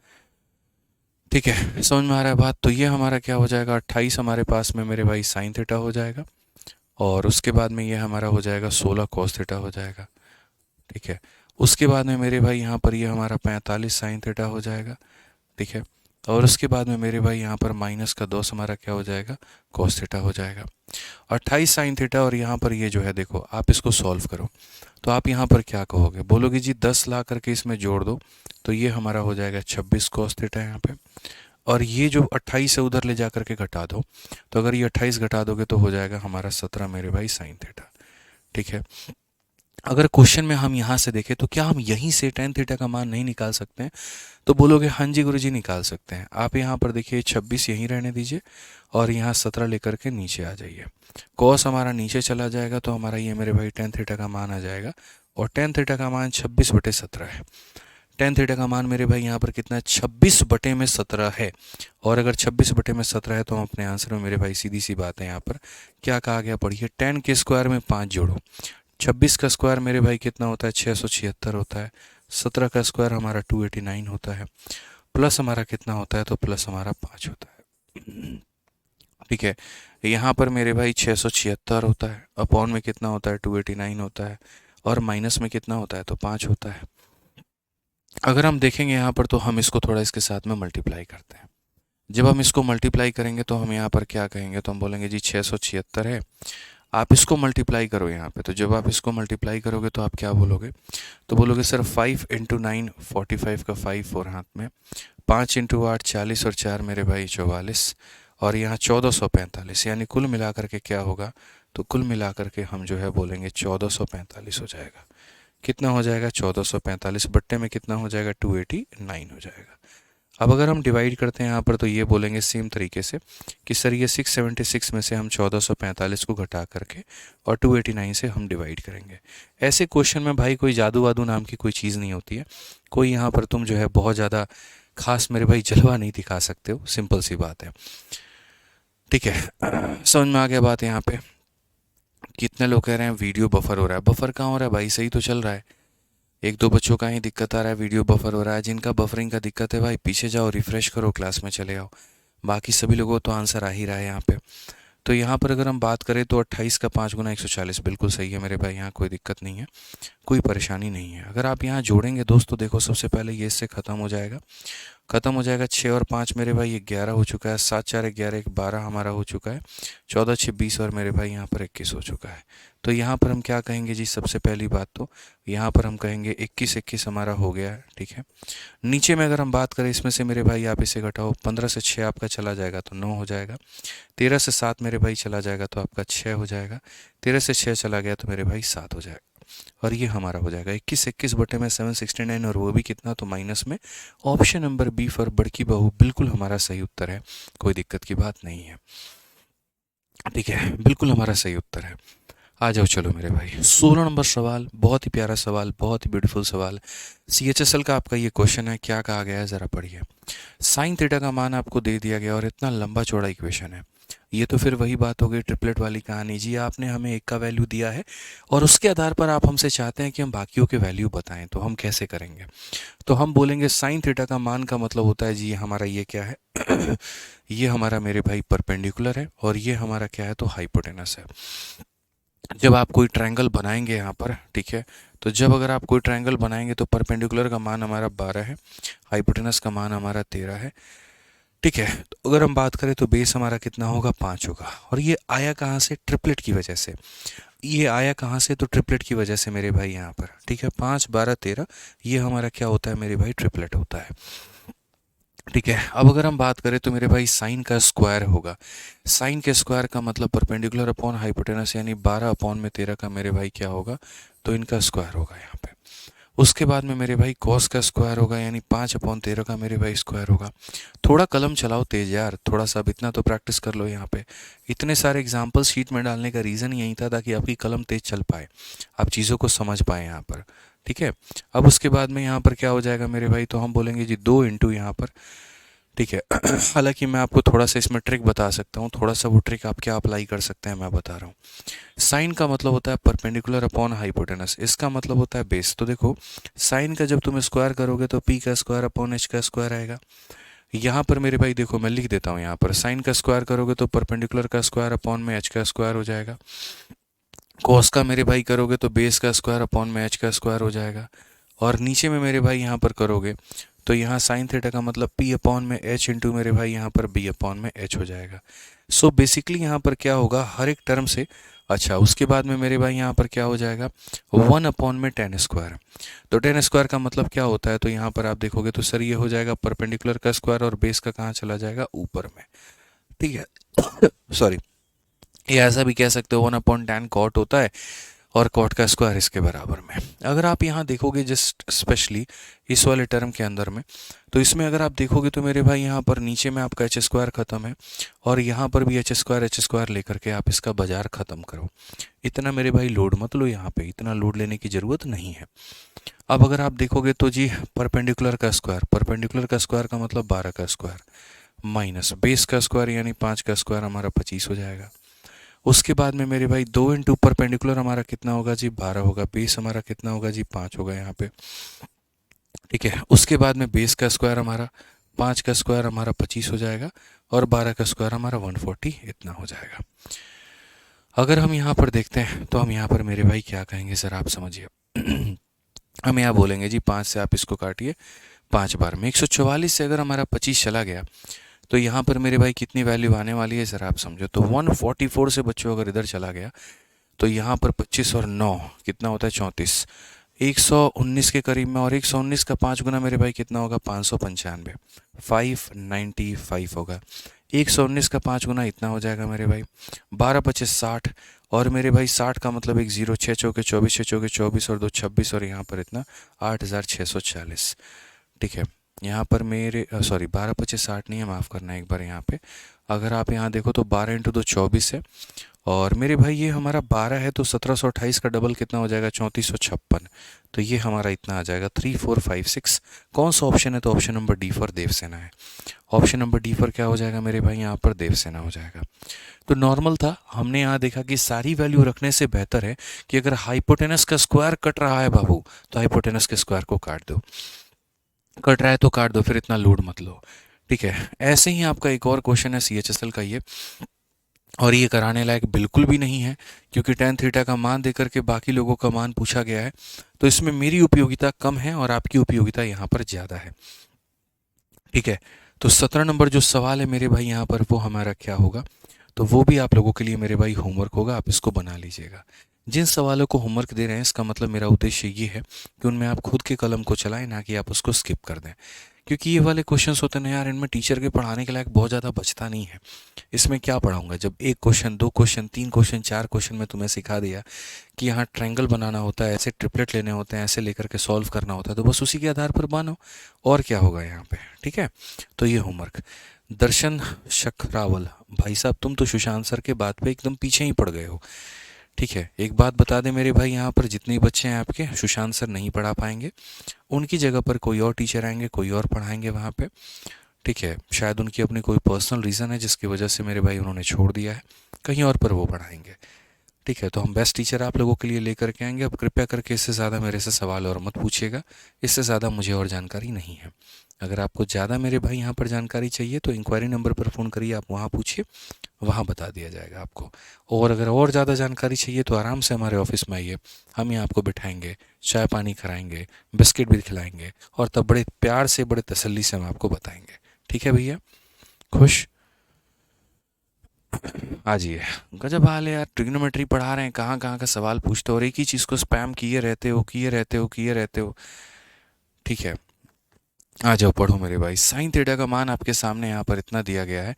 ठीक है, समझ में आ रहा है बात? तो ये हमारा क्या हो जाएगा, 28 हमारे पास में मेरे भाई साइन थीटा हो जाएगा, और उसके बाद में ये हमारा हो जाएगा 16 कॉस थीटा हो जाएगा। ठीक है, उसके बाद में मेरे भाई यहाँ पर ये हमारा 45 साइन थीटा हो जाएगा। ठीक है, और उसके बाद में मेरे भाई यहाँ पर माइनस का 2 हमारा क्या हो जाएगा, कॉस थीटा हो जाएगा। 28 साइन थीटा, और यहाँ पर ये जो है देखो, आप इसको सॉल्व करो तो आप यहाँ पर क्या कहोगे, बोलोगे जी 10 ला करके इसमें जोड़ दो तो ये हमारा हो जाएगा 26 कॉस थीटा यहाँ पे, और ये जो 28 है उधर ले जा करके घटा दो, तो अगर ये 28 घटा दोगे तो हो जाएगा हमारा 17 मेरे भाई साइन थीटा। ठीक है, अगर क्वेश्चन में हम यहाँ से देखें तो क्या हम यहीं से टेन थीटा का मान नहीं निकाल सकते हैं, तो बोलोगे हाँ जी गुरुजी निकाल सकते हैं। आप यहाँ पर देखिए 26 यहीं रहने दीजिए, और यहाँ 17 लेकर के नीचे आ जाइए। कॉस हमारा नीचे चला जाएगा तो हमारा ये मेरे भाई टेन थीटा का मान आ जाएगा, और टेन थीटा का मान 26/17 है। टेन थीटा का मान मेरे भाई यहाँ पर कितना है, 26/17 है। और अगर 26/17 है तो हम अपने आंसर में मेरे भाई सीधी सी बात है यहाँ पर क्या कहा गया, पढ़िए, 10 के स्क्वायर में 5 जोड़ो। 26 का स्क्वायर मेरे भाई कितना होता है, 676 होता है। 17 का स्क्वायर हमारा 289 होता है, प्लस हमारा कितना होता है, तो प्लस हमारा 5 होता है। ठीक है, यहाँ पर मेरे भाई 676 होता है, अपॉन में कितना होता है, 289 होता है, और माइनस में कितना होता है, तो 5 होता है। अगर हम देखेंगे यहाँ पर तो हम इसको थोड़ा इसके साथ में मल्टीप्लाई करते हैं। जब हम इसको मल्टीप्लाई करेंगे तो हम यहाँ पर क्या कहेंगे, तो हम बोलेंगे जी 676 है, आप इसको मल्टीप्लाई करो यहाँ पे। तो जब आप इसको मल्टीप्लाई करोगे तो आप क्या बोलोगे, तो बोलोगे सर 5 × 9 45 का 5 और हाथ में, 5 × 8 40 और 4 मेरे भाई 44, और यहाँ 1445, यानी कुल मिलाकर के क्या होगा, तो कुल मिलाकर के हम जो है बोलेंगे 1445 हो जाएगा। कितना हो जाएगा, 1445 बट्टे में कितना हो जाएगा, 289 हो जाएगा। अब अगर हम डिवाइड करते हैं यहाँ पर तो ये बोलेंगे सेम तरीके से कि सर ये 676 में से हम 1445 को घटा करके और 289 से हम डिवाइड करेंगे। ऐसे क्वेश्चन में भाई कोई जादू वादू नाम की कोई चीज़ नहीं होती है, कोई यहाँ पर तुम जो है बहुत ज़्यादा खास मेरे भाई जलवा नहीं दिखा सकते हो, सिंपल सी बात है। ठीक है, समझ में आ गया बात यहाँ पे? कितने लोग कह रहे हैं वीडियो बफर हो रहा है, बफर कहाँ हो रहा है भाई, सही तो चल रहा है। एक दो बच्चों का ही दिक्कत आ रहा है, वीडियो बफर हो रहा है। जिनका बफरिंग का दिक्कत है भाई पीछे जाओ, रिफ्रेश करो, क्लास में चले आओ। बाकी सभी लोगों को तो आंसर आ ही रहा है यहाँ पे। तो यहाँ पर अगर हम बात करें तो 28 का 5 × 140 बिल्कुल सही है मेरे भाई, यहाँ कोई दिक्कत नहीं है, कोई परेशानी नहीं है। अगर आप यहाँ जोड़ेंगे दोस्तों, देखो सबसे पहले ये इससे ख़त्म हो जाएगा, 6 और 5 मेरे भाई ये 11 हो चुका है, 7 4 11 1 12 हमारा हो चुका है, 14 6 20 और मेरे भाई यहाँ पर 21 हो चुका है। तो यहाँ पर हम क्या कहेंगे जी, सबसे पहली बात तो यहाँ पर हम कहेंगे 21 21 हमारा हो गया है, ठीक है। नीचे में अगर हम बात करें इसमें से मेरे भाई आप इसे घटाओ, 15 से 6 आपका चला जाएगा तो 9 हो जाएगा, 13 से 7 मेरे भाई चला जाएगा तो आपका 6 हो जाएगा, 13 से 6 चला गया तो मेरे भाई 7 हो जाएगा, और ये हमारा हो जाएगा 21 21 बटे में 769, और वो भी कितना, तो माइनस में। ऑप्शन नंबर बी फॉर बड़की बहू बिल्कुल हमारा सही उत्तर है, कोई दिक्कत की बात नहीं है, ठीक है, बिल्कुल हमारा सही उत्तर है। आ जाओ चलो मेरे भाई, 16 नंबर सवाल, बहुत ही प्यारा सवाल, बहुत ही ब्यूटीफुल सवाल। CHSL का आपका ये क्वेश्चन है, क्या कहा गया है ज़रा पढ़िए। साइन थीटा का मान आपको दे दिया गया और इतना लंबा चौड़ा इक्वेशन है। ये तो फिर वही बात हो गई ट्रिपलेट वाली कहानी जी, आपने हमें एक का वैल्यू दिया है और उसके आधार पर आप हमसे चाहते हैं कि हम बाकियों के वैल्यू बताएं, तो हम कैसे करेंगे। तो हम बोलेंगे साइन थीटा का मान का मतलब होता है जी हमारा ये क्या है ये हमारा मेरे भाई परपेंडिकुलर है, और ये हमारा क्या है, तो हाइपोटेनस है। जब आप कोई ट्रायंगल बनाएंगे यहाँ पर, ठीक है, तो जब अगर आप कोई ट्रायंगल बनाएंगे तो परपेंडिकुलर का मान हमारा 12 है, हाइपोटेनस का मान हमारा 13 है, ठीक है। तो अगर हम बात करें तो बेस हमारा कितना होगा, 5 होगा, और ये आया कहाँ से, ट्रिपलेट की वजह से। ये आया कहाँ से, तो ट्रिपलेट की वजह से मेरे भाई यहाँ पर, ठीक है, 5 12 13, ये हमारा क्या होता है मेरे भाई, ट्रिपलेट होता है, ठीक है। अब अगर हम बात करें तो मेरे भाई साइन का स्क्वायर होगा, साइन के स्क्वायर का मतलब परपेंडिकुलर अपॉन हाइपोटेनस, यानी 12 अपॉन में 13 का मेरे भाई क्या होगा, तो इनका स्क्वायर होगा यहाँ पे। उसके बाद में मेरे भाई कॉस का स्क्वायर होगा, यानी 5 अपॉन 13 का मेरे भाई स्क्वायर होगा। थोड़ा कलम चलाओ तेज यार, थोड़ा सा, अब इतना तो प्रैक्टिस कर लो यहाँ पे। इतने सारे एग्जाम्पल शीट में डालने का रीज़न यही था ताकि आपकी कलम तेज चल पाए, आप चीज़ों को समझ पाए यहाँ पर, ठीक है। अब उसके बाद में यहाँ पर क्या हो जाएगा मेरे भाई, तो हम बोलेंगे जी 2 इंटू यहाँ पर, ठीक है। हालांकि मैं आपको थोड़ा सा इसमें ट्रिक बता सकता हूँ, थोड़ा सा वो ट्रिक आप क्या अप्लाई कर सकते हैं मैं बता रहा हूँ। साइन का मतलब होता है परपेंडिकुलर अपॉन हाइपोटेनस, इसका मतलब होता है बेस। तो देखो साइन का जब तुम स्क्वायर करोगे तो p का स्क्वायर अपॉन h का स्क्वायर आएगा। यहाँ पर मेरे भाई देखो मैं लिख देता हूँ, यहाँ पर साइन का स्क्वायर करोगे तो परपेंडिकुलर का स्क्वायर अपॉन में h का स्क्वायर हो जाएगा। कॉस का मेरे भाई करोगे तो बेस का स्क्वायर अपॉन में h का स्क्वायर हो जाएगा। और नीचे में मेरे भाई यहाँ पर करोगे तो यहाँ साइन थीटा का मतलब p अपॉन में h इंटू मेरे भाई यहाँ पर b अपॉन में h हो जाएगा। सो बेसिकली यहाँ पर क्या होगा हर एक टर्म से, अच्छा उसके बाद में मेरे भाई यहाँ पर क्या हो जाएगा 1 अपॉन में tan स्क्वायर। तो tan स्क्वायर का मतलब क्या होता है, तो यहाँ पर आप देखोगे तो सर ये हो जाएगा परपेंडिकुलर का स्क्वायर और बेस का कहाँ चला जाएगा, ऊपर में, ठीक है। सॉरी, ये ऐसा भी कह सकते हो 1 अपॉन tan कॉट होता है और कॉट का स्क्वायर इसके बराबर में। अगर आप यहाँ देखोगे जस्ट स्पेशली इस वाले टर्म के अंदर में, तो इसमें अगर आप देखोगे तो मेरे भाई यहाँ पर नीचे में आपका एच स्क्वायर ख़त्म है और यहाँ पर भी एच स्क्वायर लेकर के आप इसका बाजार ख़त्म करो। इतना मेरे भाई लोड मत लो, यहाँ पे इतना लोड लेने की ज़रूरत नहीं है। अब अगर आप देखोगे तो जी परपेंडिकुलर का स्क्वायर का मतलब 12 का स्क्वायर माइनस बेस का स्क्वायर यानी 5 का स्क्वायर हमारा 25 हो जाएगा। उसके बाद में मेरे भाई 2 इंटू परपेंडिकुलर हमारा कितना होगा जी 12 होगा, बेस हमारा कितना होगा जी 5 होगा यहाँ पे, ठीक है। उसके बाद में बेस का स्क्वायर हमारा 5 का स्क्वायर हमारा 25 हो जाएगा और 12 का स्क्वायर हमारा 140 इतना हो जाएगा। अगर हम यहाँ पर देखते हैं तो हम यहाँ पर मेरे भाई क्या कहेंगे सर आप समझिए। हम यहाँ बोलेंगे जी 5 से आप इसको काटिए 5 बार में 144 से अगर हमारा 25 चला गया तो यहाँ पर मेरे भाई कितनी वैल्यू आने वाली है ज़रा आप समझो। तो 144 से बच्चों अगर इधर चला गया तो यहाँ पर 25 और 9 कितना होता है 34, 119 के करीब में, और 119 का 5 गुना मेरे भाई कितना होगा 595, 595 होगा। 119 का 5 गुना इतना हो जाएगा मेरे भाई 12 25 60, और मेरे भाई 60 का मतलब एक 0, 6 चौके 24, 6 चौके 24 और 2 26, और यहाँ पर इतना 8640, ठीक है। यहाँ पर मेरे सॉरी 12 25 60 नहीं है, माफ़ करना एक बार यहाँ पे। अगर आप यहाँ देखो तो 12 इंटू 2 24 है, और मेरे भाई ये हमारा 12 है तो 1728 का डबल कितना हो जाएगा 3456, तो ये हमारा इतना आ जाएगा 3456। कौन सा ऑप्शन है, तो option number D for Devsena है। ऑप्शन नंबर डी फॉर क्या हो जाएगा मेरे भाई यहाँ पर देवसेना हो जाएगा। तो नॉर्मल था, हमने यहाँ देखा कि सारी वैल्यू रखने से बेहतर है कि अगर हाइपोटेनस का स्क्वायर कट रहा है बाबू तो हाइपोटेनस के स्क्वायर को काट दो, कट रहा है तो काट दो, फिर इतना लोड मत लो, ठीक है। ऐसे ही आपका एक और क्वेश्चन है CHSL का ये, और ये कराने लायक बिल्कुल भी नहीं है क्योंकि tan थीटा का मान देकर के बाकी लोगों का मान पूछा गया है, तो इसमें मेरी उपयोगिता कम है और आपकी उपयोगिता यहाँ पर ज़्यादा है, ठीक है। तो 17 नंबर जो सवाल है मेरे भाई यहाँ पर वो हमारा क्या होगा, तो वो भी आप लोगों के लिए मेरे भाई होमवर्क होगा, आप इसको बना लीजिएगा। जिन सवालों को होमवर्क दे रहे हैं इसका मतलब मेरा उद्देश्य ये है कि उनमें आप खुद के कलम को चलाएं, ना कि आप उसको स्किप कर दें। क्योंकि ये वाले क्वेश्चंस होते हैं ना यार, इनमें टीचर के पढ़ाने के लायक बहुत ज़्यादा बचता नहीं है। इसमें क्या पढ़ाऊंगा जब एक क्वेश्चन, दो क्वेश्चन, तीन क्वेश्चन, चार क्वेश्चन में तुम्हें सिखा दिया कि यहाँ ट्रायंगल बनाना होता है, ऐसे ट्रिपलेट लेने होते हैं, ऐसे लेकर के सॉल्व करना होता है, तो बस उसी के आधार पर बनो। और क्या होगा यहाँ पे, ठीक है। तो ये होमवर्क। दर्शन शखरावल, भाई साहब तुम तो सुशांत सर के बात पे एकदम पीछे ही पड़ गए हो। ठीक है, एक बात बता दें मेरे भाई, यहाँ पर जितने बच्चे हैं आपके, सुशांत सर नहीं पढ़ा पाएंगे, उनकी जगह पर कोई और टीचर आएंगे, कोई और पढ़ाएंगे वहाँ पे। ठीक है, शायद उनकी अपनी कोई पर्सनल रीज़न है जिसकी वजह से मेरे भाई उन्होंने छोड़ दिया है, कहीं और पर वो पढ़ाएंगे। ठीक है, तो हम बेस्ट टीचर आप लोगों के लिए लेकर के आएंगे। अब कृपया करके इससे ज़्यादा मेरे से सवाल और मत पूछिएगा, इससे ज़्यादा मुझे और जानकारी नहीं है। अगर आपको ज़्यादा मेरे भाई यहाँ पर जानकारी चाहिए तो इंक्वायरी नंबर पर फ़ोन करिए, आप वहाँ पूछिए, वहाँ बता दिया जाएगा आपको। और अगर और ज़्यादा जानकारी चाहिए तो आराम से हमारे ऑफिस में आइए, हम यहाँ आपको बिठाएंगे, चाय पानी कराएंगे, बिस्किट भी खिलाएंगे, और तब बड़े प्यार से, बड़े तसल्ली से हम आपको बताएंगे। ठीक है भैया, खुश? आ जाइए। गजब हाल है यार, ट्रिग्नोमेट्री पढ़ा रहे हैं, कहाँ कहाँ का सवाल पूछते हो और एक ही चीज़ को स्पैम किए रहते हो, किए रहते हो, किए रहते हो। ठीक है, आ जाओ पढ़ो मेरे भाई। साइन थीटा का मान आपके सामने यहाँ पर इतना दिया गया है,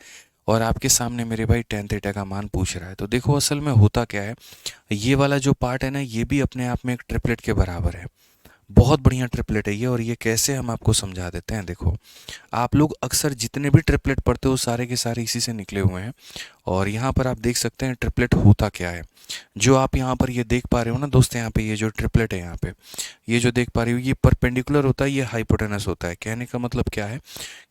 और आपके सामने मेरे भाई टेन थीटा का मान पूछ रहा है। तो देखो असल में होता क्या है, ये वाला जो पार्ट है ना, ये भी अपने आप में एक ट्रिपलेट के बराबर है। बहुत बढ़िया ट्रिपलेट है ये, और ये कैसे हम आपको समझा देते हैं। देखो, आप लोग अक्सर जितने भी ट्रिपलेट पढ़ते हो सारे के सारे इसी से निकले हुए हैं। और यहाँ पर आप देख सकते हैं ट्रिपलेट होता क्या है। जो आप यहाँ पर ये देख पा रहे हो ना दोस्त, यहाँ पे ये जो ट्रिपलेट है, यहाँ पे ये जो देख पा रहे हो, ये परपेंडिकुलर होता है, ये हाइपोटेनस होता है। कहने का मतलब क्या है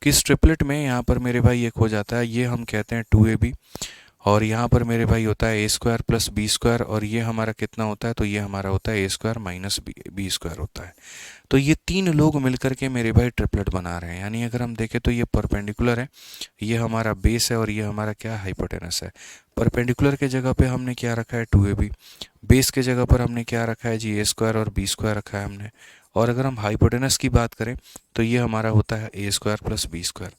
कि इस ट्रिपलेट में यहाँ पर मेरे भाई एक हो जाता है, ये हम कहते हैं 2ab, और यहाँ पर मेरे भाई होता है a² + b², और ये हमारा कितना होता है, तो ये हमारा होता है a² - b² होता है। तो ये तीन लोग मिलकर के मेरे भाई ट्रिपलेट बना रहे हैं। यानी अगर हम देखें तो ये परपेंडिकुलर है, ये हमारा बेस है, और ये हमारा क्या, हाइपोटेनस है। परपेंडिकुलर के जगह पे हमने क्या रखा है, 2ab। बेस के जगह पर हमने क्या रखा है जी, a² और b² रखा है हमने। और अगर हम हाइपोटेनस की बात करें तो ये हमारा होता है a² + b²।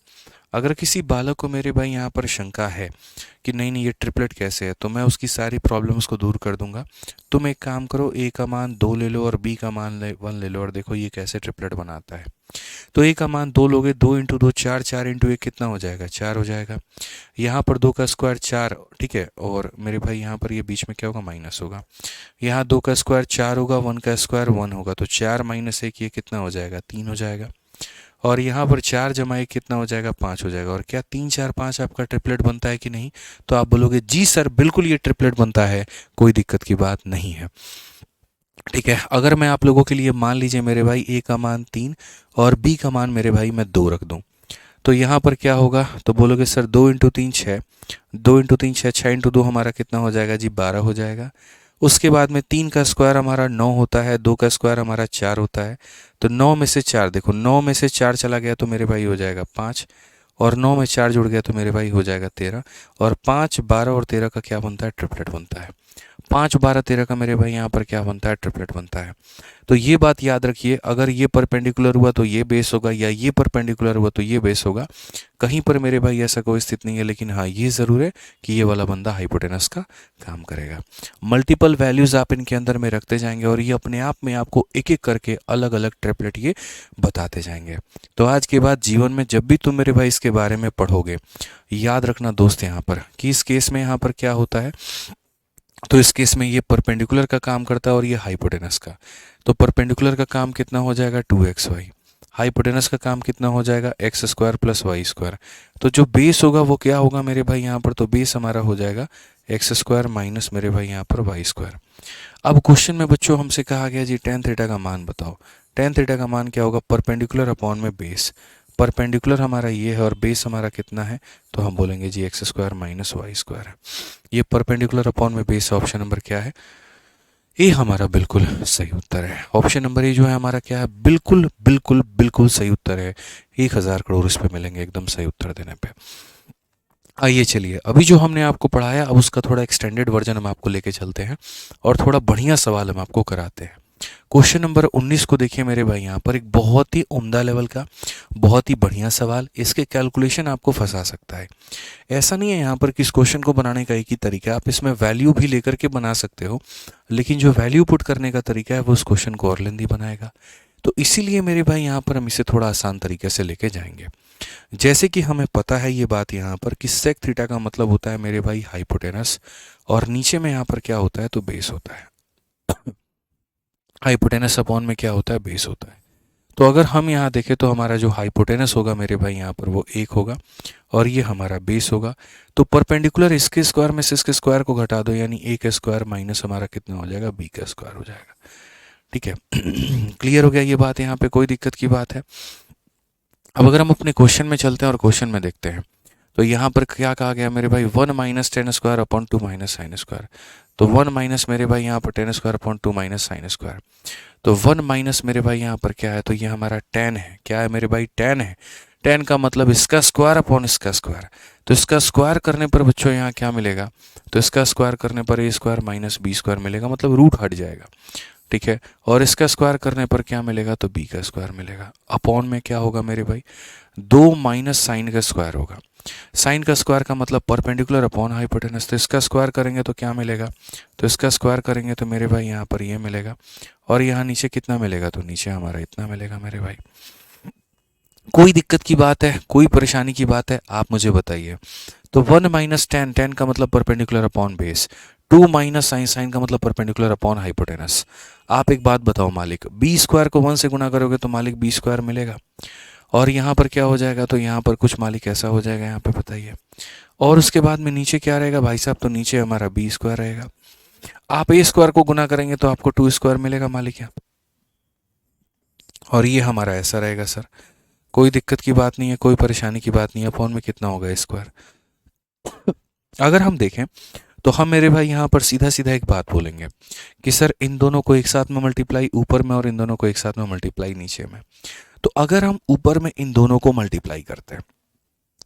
अगर किसी बालक को मेरे भाई यहाँ पर शंका है कि नहीं नहीं ये ट्रिपलेट कैसे है, तो मैं उसकी सारी प्रॉब्लम्स को दूर कर दूंगा। तुम एक काम करो, a का मान 2 ले लो और b का मान 1 ले लो, और देखो ये कैसे ट्रिपलेट बनाता है। तो a का मान 2 लोगे, 2 × 2 4, 4 × 1 कितना हो जाएगा, 4 हो जाएगा। यहाँ पर 2 का स्क्वायर 4, ठीक है, और मेरे भाई यहाँ पर ये बीच में क्या होगा, माइनस होगा। यहाँ 2 का स्क्वायर 4 होगा, 1 का स्क्वायर 1 होगा, तो 4 - 1 ये कितना हो जाएगा, 3 हो जाएगा। और यहाँ पर 4 + 1 कितना हो जाएगा, 5 हो जाएगा। और क्या 3 4 5 आपका ट्रिपलेट बनता है कि नहीं? तो आप बोलोगे जी सर बिल्कुल ये ट्रिपलेट बनता है, कोई दिक्कत की बात नहीं है। ठीक है, अगर मैं आप लोगों के लिए मान लीजिए मेरे भाई a का मान 3 और b का मान मेरे भाई मैं 2 रख दूं, तो यहाँ पर क्या होगा, तो बोलोगे सर 2 × 3 6, 2 × 3 6, 6 × 2 हमारा कितना हो जाएगा जी, 12 हो जाएगा। उसके बाद में 3 का स्क्वायर हमारा 9 होता है, 2 का स्क्वायर हमारा 4 होता है। तो 9 में से 4, देखो 9 में से 4 चला गया तो मेरे भाई हो जाएगा 5, और 9 में 4 जुड़ गया तो मेरे भाई हो जाएगा 13। और 5 12 और 13 का क्या बनता है, ट्रिपलेट बनता है। 5 12 13 का मेरे भाई यहाँ पर क्या बनता है, ट्रिपलेट बनता है। तो ये बात याद रखिए, अगर ये परपेंडिकुलर हुआ तो ये बेस होगा, या ये परपेंडिकुलर हुआ तो ये बेस होगा। कहीं पर मेरे भाई ऐसा कोई स्थिति नहीं है, लेकिन हाँ ये ज़रूर है कि ये वाला बंदा हाइपोटेनस का काम करेगा। मल्टीपल वैल्यूज़ आप इनके अंदर में रखते जाएंगे, और ये अपने आप में आपको एक एक करके अलग अलग ट्रिपलेट ये बताते जाएंगे। तो आज के बाद जीवन में जब भी तुम मेरे भाई इसके बारे में पढ़ोगे, याद रखना दोस्त यहाँ पर कि इस केस में यहाँ पर क्या होता है, तो इस केस में ये परपेंडिकुलर का काम करता है और ये हाइपोटेनस का। तो परपेंडिकुलर का काम कितना हो जाएगा, 2xy। हाइपोटेनस का काम कितना हो जाएगा, x² + y²। तो जो बेस होगा वो क्या होगा मेरे भाई यहाँ पर, तो बेस हमारा हो जाएगा x² - मेरे भाई यहाँ पर y²। अब क्वेश्चन में बच्चों हमसे कहा गया जी tan थीटा का मान बताओ। tan थीटा का मान क्या होगा, परपेंडिकुलर अपॉन में बेस। परपेंडिकुलर हमारा ये है और बेस हमारा कितना है, तो हम बोलेंगे जी x² - y²। ये परपेंडिकुलर अपॉन में बेस, ऑप्शन नंबर क्या है, ये हमारा बिल्कुल सही उत्तर है। ऑप्शन नंबर ए जो है हमारा क्या है, बिल्कुल बिल्कुल बिल्कुल सही उत्तर है। 1000 करोड़ इस पे मिलेंगे एकदम सही उत्तर देने पे। आइए चलिए, अभी जो हमने आपको पढ़ाया अब उसका थोड़ा एक्सटेंडेड वर्जन हम आपको लेके चलते हैं और थोड़ा बढ़िया सवाल हम आपको कराते हैं। क्वेश्चन नंबर 19 को देखिए मेरे भाई, यहाँ पर एक बहुत ही उम्दा लेवल का बहुत ही बढ़िया सवाल, इसके कैलकुलेशन आपको फंसा सकता है। ऐसा नहीं है यहाँ पर कि इस क्वेश्चन को बनाने का एक ही तरीका है, आप इसमें वैल्यू भी लेकर के बना सकते हो, लेकिन जो वैल्यू पुट करने का तरीका है वो उस क्वेश्चन को और लेंदी बनाएगा। तो इसीलिए मेरे भाई यहाँ पर हम इसे थोड़ा आसान तरीके से लेके जाएंगे। जैसे कि हमें पता है ये बात यहाँ पर कि सेक थीटा का मतलब होता है मेरे भाई हाइपोटेनस, और नीचे में यहाँ पर क्या होता है, तो बेस होता है। हाइपोटेनस अपॉन में क्या होता है, बेस होता है। तो अगर हम यहाँ देखें तो हमारा जो हाइपोटेनस होगा मेरे भाई यहाँ पर वो 1 होगा, और ये हमारा बेस होगा। तो परपेंडिकुलर इसके स्क्वायर में से इसके स्क्वायर को घटा दो, यानी ए का स्क्वायर माइनस हमारा कितना हो जाएगा, बी का स्क्वायर हो जाएगा। ठीक है। क्लियर हो गया ये बात, यहाँ पे कोई दिक्कत की बात है। अब अगर हम अपने क्वेश्चन में चलते हैं और क्वेश्चन में देखते हैं, तो यहाँ पर क्या कहा गया मेरे भाई, 1 minus ten square upon 2 minus sine square. तो 1 माइनस मेरे भाई यहाँ पर ten square upon 2 minus sine square. तो 1 माइनस मेरे भाई यहाँ पर क्या है, तो ये हमारा tan है। क्या है मेरे भाई, tan है। tan का मतलब इसका स्क्वायर अपॉन इसका स्क्वायर। तो इसका स्क्वायर करने पर बच्चों यहाँ क्या मिलेगा, तो इसका स्क्वायर करने पर ए स्क्वायर माइनस बी स्क्वायर मिलेगा, मतलब रूट हट जाएगा। ठीक है। और इसका स्क्वायर करने पर क्या मिलेगा, तो बी का स्क्वायर मिलेगा। अपॉन में क्या होगा मेरे भाई, 2 माइनस साइन का स्क्वायर होगा। साइन का स्क्वायर का मतलब परपेंडिकुलर अपॉन हाइपोटेनस। तो इसका स्क्वायर करेंगे तो क्या मिलेगा, तो इसका स्क्वायर करेंगे तो मेरे भाई यहाँ पर ये मिलेगा, और यहाँ नीचे कितना मिलेगा, तो नीचे हमारा इतना मिलेगा मेरे भाई। कोई दिक्कत की बात है, कोई परेशानी की बात है, आप मुझे बताइए। तो 1 माइनस टेन, टेन का मतलब perpendicular upon base, 2 minus sine, sine का मतलब परपेंडिकुलर अपॉन हाइपोटेनस। आप एक बात बताओ मालिक, बी स्क्वायर को 1 से गुना करोगे तो मालिक बी स्क्वायर मिलेगा, और यहाँ पर क्या हो जाएगा, तो यहाँ पर कुछ मालिक ऐसा हो जाएगा, यहाँ पे बताइए। और उसके बाद में नीचे क्या रहेगा भाई साहब, तो नीचे हमारा बी स्क्वायर रहेगा। आप ए स्क्वायर को गुना करेंगे तो आपको 2 स्क्वायर मिलेगा मालिक यहाँ, और ये हमारा ऐसा रहेगा सर। कोई दिक्कत की बात नहीं है, कोई परेशानी की बात नहीं है। अपॉन में कितना होगा, स्क्वायर। अगर हम देखें तो हम मेरे भाई यहाँ पर सीधा सीधा एक बात बोलेंगे कि सर इन दोनों को एक साथ में मल्टीप्लाई ऊपर में, और इन दोनों को एक साथ में मल्टीप्लाई नीचे में। तो अगर हम ऊपर में इन दोनों को मल्टीप्लाई करते हैं,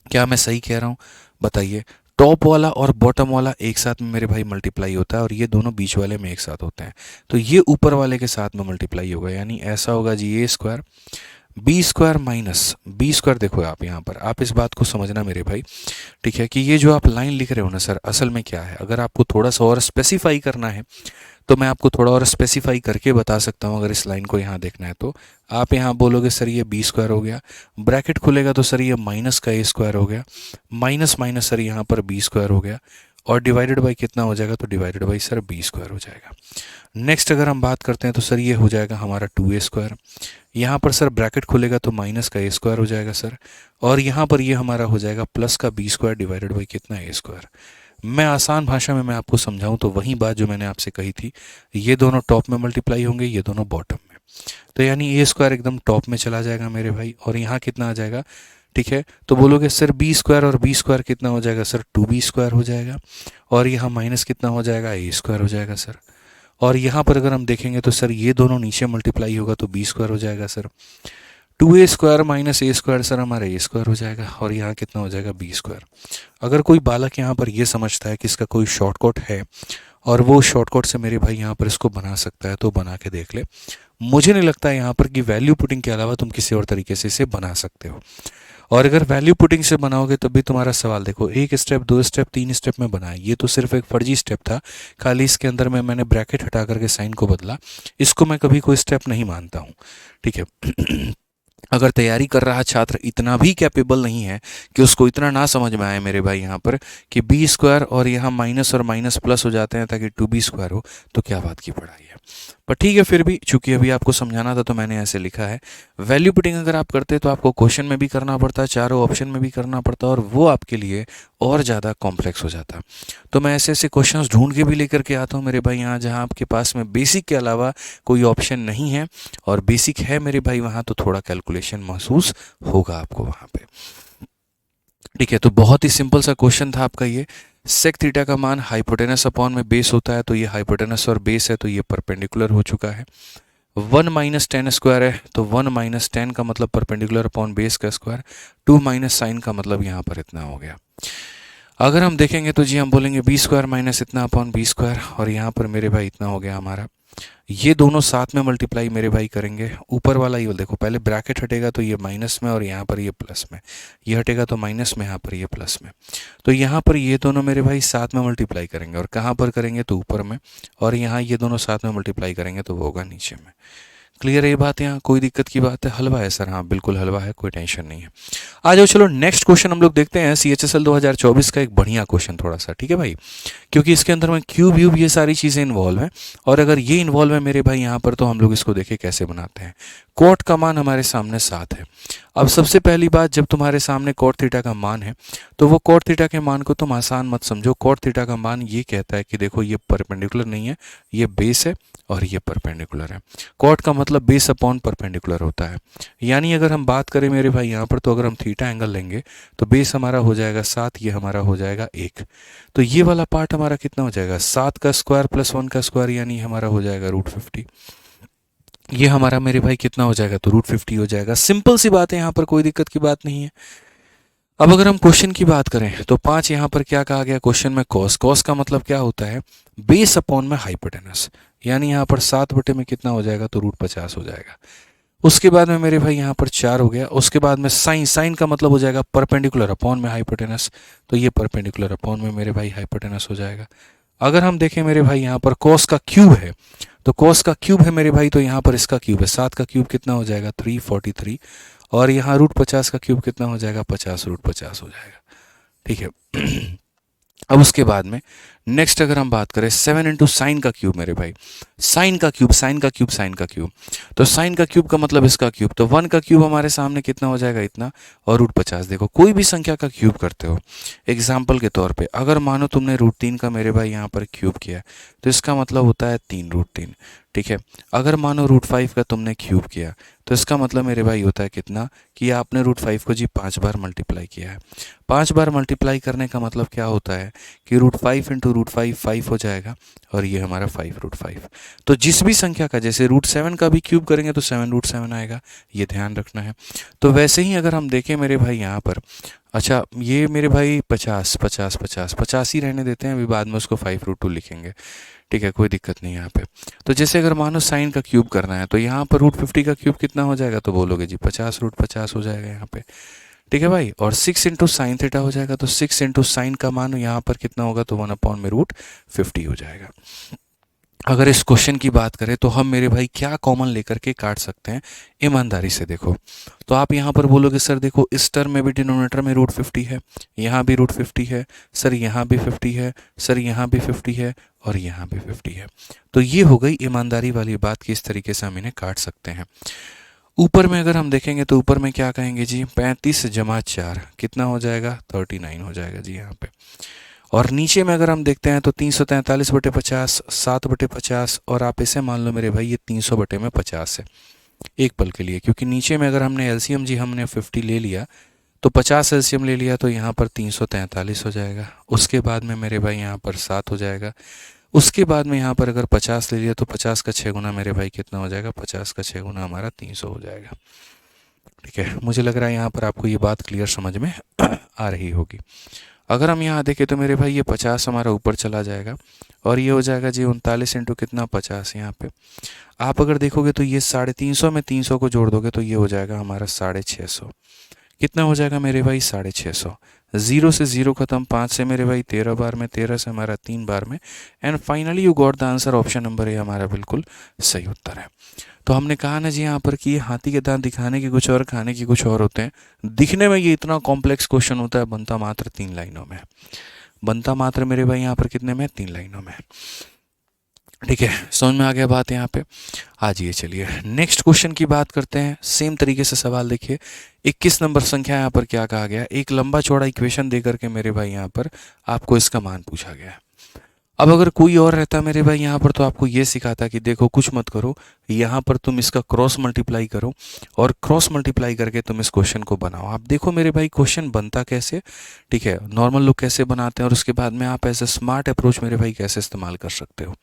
क्या मैं सही कह रहा हूँ, बताइए। टॉप वाला और बॉटम वाला एक साथ में मेरे भाई मल्टीप्लाई होता है, और ये दोनों बीच वाले में एक साथ होते हैं। तो ये ऊपर वाले के साथ में मल्टीप्लाई होगा, यानी ऐसा होगा जी, A square B square minus B square. देखो आप यहाँ पर, आप इस बात को समझना मेरे भाई, ठीक है, कि ये जो आप लाइन लिख रहे हो ना सर, असल में क्या है, अगर आपको थोड़ा सा और स्पेसिफाई करना है तो मैं आपको थोड़ा और स्पेसिफाई करके बता सकता हूँ। अगर इस लाइन को यहाँ देखना है तो आप यहाँ बोलोगे सर ये बी स्क्वायर हो गया, ब्रैकेट खुलेगा तो सर ये माइनस का ए स्क्वायर हो गया, माइनस माइनस सर यहाँ पर बी स्क्वायर हो गया, और डिवाइडेड बाई कितना हो जाएगा, तो divided by sir B square हो जाएगा। नेक्स्ट अगर हम बात करते हैं तो सर ये हो जाएगा हमारा 2a स्क्वायर। यहाँ पर सर ब्रैकेट खुलेगा तो माइनस का ए स्क्वायर हो जाएगा सर, और यहाँ पर ये हमारा हो जाएगा प्लस का बी स्क्वायर डिवाइडेड बाई कितना, ए स्क्वायर। मैं आसान भाषा में मैं आपको समझाऊं तो वही बात जो मैंने आपसे कही थी, ये दोनों टॉप में मल्टीप्लाई होंगे, ये दोनों बॉटम में। तो यानी ए स्क्वायर एकदम टॉप में चला जाएगा मेरे भाई, और यहाँ कितना आ जाएगा, ठीक है। तो बोलोगे सर बी स्क्वायर और बी स्क्वायर कितना हो जाएगा, सर 2b स्क्वायर हो जाएगा, और यहाँ माइनस कितना हो जाएगा, ए स्क्वायर हो जाएगा सर। और यहाँ पर अगर हम देखेंगे तो सर ये दोनों नीचे मल्टीप्लाई होगा तो बी स्क्वायर हो जाएगा सर। 2a स्क्वायर माइनस ए स्क्वायर सर हमारा ए स्क्वायर हो जाएगा, और यहाँ कितना हो जाएगा, बी स्क्वायर। अगर कोई बालक यहाँ पर ये समझता है कि इसका कोई शॉर्टकट है और वो शॉर्टकट से मेरे भाई यहाँ पर इसको बना सकता है, तो बना के देख ले। मुझे नहीं लगता यहाँ पर कि वैल्यू पुटिंग के अलावा तुम किसी और तरीके से इसे बना सकते हो। और अगर वैल्यू पुटिंग से बनाओगे तब भी तुम्हारा सवाल देखो, 1 स्टेप 2 स्टेप 3 स्टेप में बनाया, ये तो सिर्फ एक फर्जी स्टेप था, खाली इसके अंदर में मैंने ब्रैकेट हटा करके साइन को बदला, इसको मैं कभी कोई स्टेप नहीं मानता हूँ। ठीक है। अगर तैयारी कर रहा छात्र इतना भी कैपेबल नहीं है कि उसको इतना ना समझ में आए मेरे भाई यहाँ पर कि बी स्क्वायर और यहाँ माइनस और माइनस प्लस हो जाते हैं ताकि 2b स्क्वायर हो, तो क्या बात की पढ़ाई है। पर ठीक है, फिर भी चूंकि अभी आपको समझाना था तो मैंने ऐसे लिखा है। वैल्यू पुटिंग अगर आप करते तो आपको क्वेश्चन में भी करना पड़ता, चारों ऑप्शन में भी करना पड़ता, और वो आपके लिए और ज़्यादा कॉम्प्लेक्स हो जाता। तो मैं ऐसे ऐसे क्वेश्चंस ढूंढ के भी लेकर के आता हूँ मेरे भाई यहाँ, जहाँ आपके पास में बेसिक के अलावा कोई ऑप्शन नहीं है, और बेसिक है मेरे भाई वहाँ तो थोड़ा कैलकुलेशन महसूस होगा आपको वहाँ पे। ठीक है, तो बहुत ही सिंपल सा क्वेश्चन था आपका ये। सेक थीटा का मान हाइपोटेनस अपॉन में बेस होता है, तो ये हाइपोटेनस और बेस है तो ये परपेंडिकुलर हो चुका है। 1 माइनस टेन स्क्वायर है, तो 1 माइनस टेन का मतलब परपेंडिकुलर अपॉन बेस का स्क्वायर, 2 माइनस साइन का मतलब यहाँ पर इतना हो गया। अगर हम देखेंगे तो जी हम बोलेंगे बी स्क्वायर माइनस इतना अपॉन बी स्क्वायर, और यहाँ पर मेरे भाई इतना हो गया हमारा। ये दोनों साथ में मल्टीप्लाई मेरे भाई करेंगे, ऊपर वाला ये देखो पहले ब्रैकेट हटेगा तो ये माइनस में और यहाँ पर ये प्लस में, ये हटेगा तो माइनस में, यहाँ पर ये प्लस में। तो यहाँ पर ये दोनों मेरे भाई साथ में मल्टीप्लाई करेंगे, और कहाँ पर करेंगे तो ऊपर में, और यहाँ ये दोनों साथ में मल्टीप्लाई करेंगे तो वो होगा नीचे में। क्लियर है ये बात? यहाँ कोई दिक्कत की बात है? हलवा है सर? हाँ बिल्कुल हलवा है, कोई टेंशन नहीं है। आ जाओ चलो नेक्स्ट क्वेश्चन हम लोग देखते हैं, CHSL 2024 का एक बढ़िया क्वेश्चन थोड़ा सा, ठीक है भाई, क्योंकि इसके अंदर में क्यूब व्यूब ये सारी चीज़ें इन्वॉल्व हैं, और अगर ये इन्वॉल्व है मेरे भाई यहाँ पर, तो हम लोग इसको देखें कैसे बनाते हैं। कॉट का मान हमारे सामने 7 है। अब सबसे पहली बात, जब तुम्हारे सामने कॉट थीटा का मान है तो वो कॉट थीटा के मान को तुम आसान मत समझो। कॉट थीटा का मान ये कहता है कि देखो ये परपेंडिकुलर नहीं है, ये बेस है और ये परपेंडिकुलर है। कॉट का मतलब बेस अपॉन परपेंडिकुलर होता है। यानी अगर हम बात करें मेरे भाई यहाँ पर, तो अगर हम थीटा एंगल लेंगे तो बेस हमारा हो जाएगा 7, ये हमारा हो जाएगा 1। तो ये वाला पार्ट हमारा कितना हो जाएगा, 7 का स्क्वायर प्लस 1 का स्क्वायर, यानी हमारा हो जाएगा √50। ये हमारा मेरे भाई कितना हो जाएगा, तो √50 हो जाएगा। सिंपल सी बात है, यहाँ पर कोई दिक्कत की बात नहीं है। अब अगर हम क्वेश्चन की बात करें तो 5 यहाँ पर क्या कहा गया क्वेश्चन में, कॉस। कॉस का मतलब क्या होता है, बेस अपॉन में हाइपोटेनस, यानी यहाँ पर 7 बटे में कितना हो जाएगा, तो √50 हो जाएगा। उसके बाद में मेरे भाई यहाँ पर 4 हो गया। उसके बाद में साइन, साइन का मतलब हो जाएगा परपेंडिकुलर अपॉन में हाइपोटेनस, तो ये परपेंडिकुलर अपॉन में मेरे भाई हाइपोटेनस हो जाएगा। अगर हम देखें मेरे भाई यहाँ पर कॉस का क्यूब है, तो कॉस का क्यूब है मेरे भाई, तो यहाँ पर इसका क्यूब है, 7 का क्यूब कितना हो जाएगा, 343, और यहाँ √50 का क्यूब कितना हो जाएगा, 50 √50 हो जाएगा, ठीक है। अब उसके बाद में नेक्स्ट अगर हम बात करें 7 इंटू साइन का क्यूब मेरे भाई, साइन का क्यूब, साइन का क्यूब, साइन का क्यूब, तो साइन का क्यूब का मतलब इसका क्यूब, तो 1 का क्यूब हमारे सामने कितना हो जाएगा, इतना, और √50। देखो कोई भी संख्या का क्यूब करते हो, एग्जाम्पल के तौर पे अगर मानो तुमने √3 का मेरे भाई यहाँ पर क्यूब किया, तो इसका मतलब होता है 3√3, ठीक है। अगर मानो √5 का तुमने क्यूब किया, तो इसका मतलब मेरे भाई होता है कितना, कि आपने √5 को जी 5 बार मल्टीप्लाई किया है। 5 बार मल्टीप्लाई करने का मतलब क्या होता है कि √5 इंटू √5 5 हो जाएगा, और ये हमारा 5√5। तो जिस भी संख्या का, जैसे √7 का भी क्यूब करेंगे तो 7√7 आएगा, ये ध्यान रखना है। तो वैसे ही अगर हम देखें मेरे भाई यहाँ पर, अच्छा ये मेरे भाई 50 50 50 50 ही रहने देते हैं, अभी बाद में उसको 5√2 लिखेंगे, ठीक है, कोई दिक्कत नहीं यहाँ पे। तो जैसे अगर मानो साइन का क्यूब करना है, तो यहाँ पर √50 का क्यूब कितना हो जाएगा, तो बोलोगे जी 50 √50 हो जाएगा यहाँ पे, ठीक है भाई। और 6 इंटू साइन थीटा हो जाएगा, तो 6 इंटू साइन का मान यहाँ पर कितना होगा, तो 1/√50 हो जाएगा। अगर इस क्वेश्चन की बात करें तो हम मेरे भाई क्या कॉमन लेकर के काट सकते हैं, ईमानदारी से देखो। तो आप यहाँ पर बोलोगे सर देखो इस टर्म में भी डिनोमिनेटर में √50 है, यहाँ भी √50 है, सर यहाँ भी 50 है, सर यहाँ भी 50 है, और यहाँ भी 50 है। तो ये हो गई ईमानदारी वाली बात कि इस तरीके से हम इन्हें काट सकते हैं। ऊपर में अगर हम देखेंगे तो ऊपर में क्या कहेंगे जी, 35 जमा 4 कितना हो जाएगा, 39 हो जाएगा जी यहाँ पे। और नीचे में अगर हम देखते हैं तो 343/50, 7/50, और आप इसे मान लो मेरे भाई ये 300/50 है, एक पल के लिए, क्योंकि नीचे में अगर हमने एलसीएम जी हमने 50 ले लिया, तो 50 एलसीएम ले लिया, तो यहाँ पर 343 हो जाएगा। उसके बाद में मेरे भाई यहाँ पर 7 हो जाएगा। उसके बाद में यहाँ पर अगर 50 ले लिया, तो 50 का 6 गुना मेरे भाई कितना हो जाएगा, 50 का 6 गुना हमारा 300 हो जाएगा, ठीक है। मुझे लग रहा है यहाँ पर आपको ये बात क्लियर समझ में आ रही होगी। अगर हम यहाँ देखें तो मेरे भाई ये 50 हमारा ऊपर चला जाएगा, और ये हो जाएगा जी 39 इंटू कितना, 50। यहाँ पे आप अगर देखोगे तो ये 350 में 300 को जोड़ दोगे तो ये हो जाएगा हमारा 650। कितना हो जाएगा मेरे भाई, 650। 0 से 0 खत्म, 5 से मेरे भाई 13 बार में, 13 से हमारा 3 बार में, and finally you got the answer. Option number A हमारा बिल्कुल सही उत्तर है। तो हमने कहा ना जी यहाँ पर कि हाथी के दांत दिखाने के कुछ और, खाने के कुछ और होते हैं। दिखने में ये इतना कॉम्प्लेक्स क्वेश्चन होता है, बनता मात्र 3 लाइनों में, बनता मात्र मेरे भाई यहाँ पर कितने में, 3 लाइनों में, ठीक है। समझ में आ गया बात यहाँ पे। आ जाइए चलिए नेक्स्ट क्वेश्चन की बात करते हैं। सेम तरीके से सवाल देखिए, 21 नंबर संख्या यहाँ पर क्या कहा गया, एक लंबा चौड़ा इक्वेशन दे करके मेरे भाई यहाँ पर आपको इसका मान पूछा गया है। अब अगर कोई और रहता मेरे भाई यहाँ पर, तो आपको ये सिखाता कि देखो कुछ मत करो, यहाँ पर तुम इसका क्रॉस मल्टीप्लाई करो, और क्रॉस मल्टीप्लाई करके तुम इस क्वेश्चन को बनाओ। आप देखो मेरे भाई क्वेश्चन बनता कैसे, ठीक है, नॉर्मल लोग कैसे बनाते हैं, और उसके बाद में आप ऐसे स्मार्ट अप्रोच मेरे भाई कैसे इस्तेमाल कर सकते हो।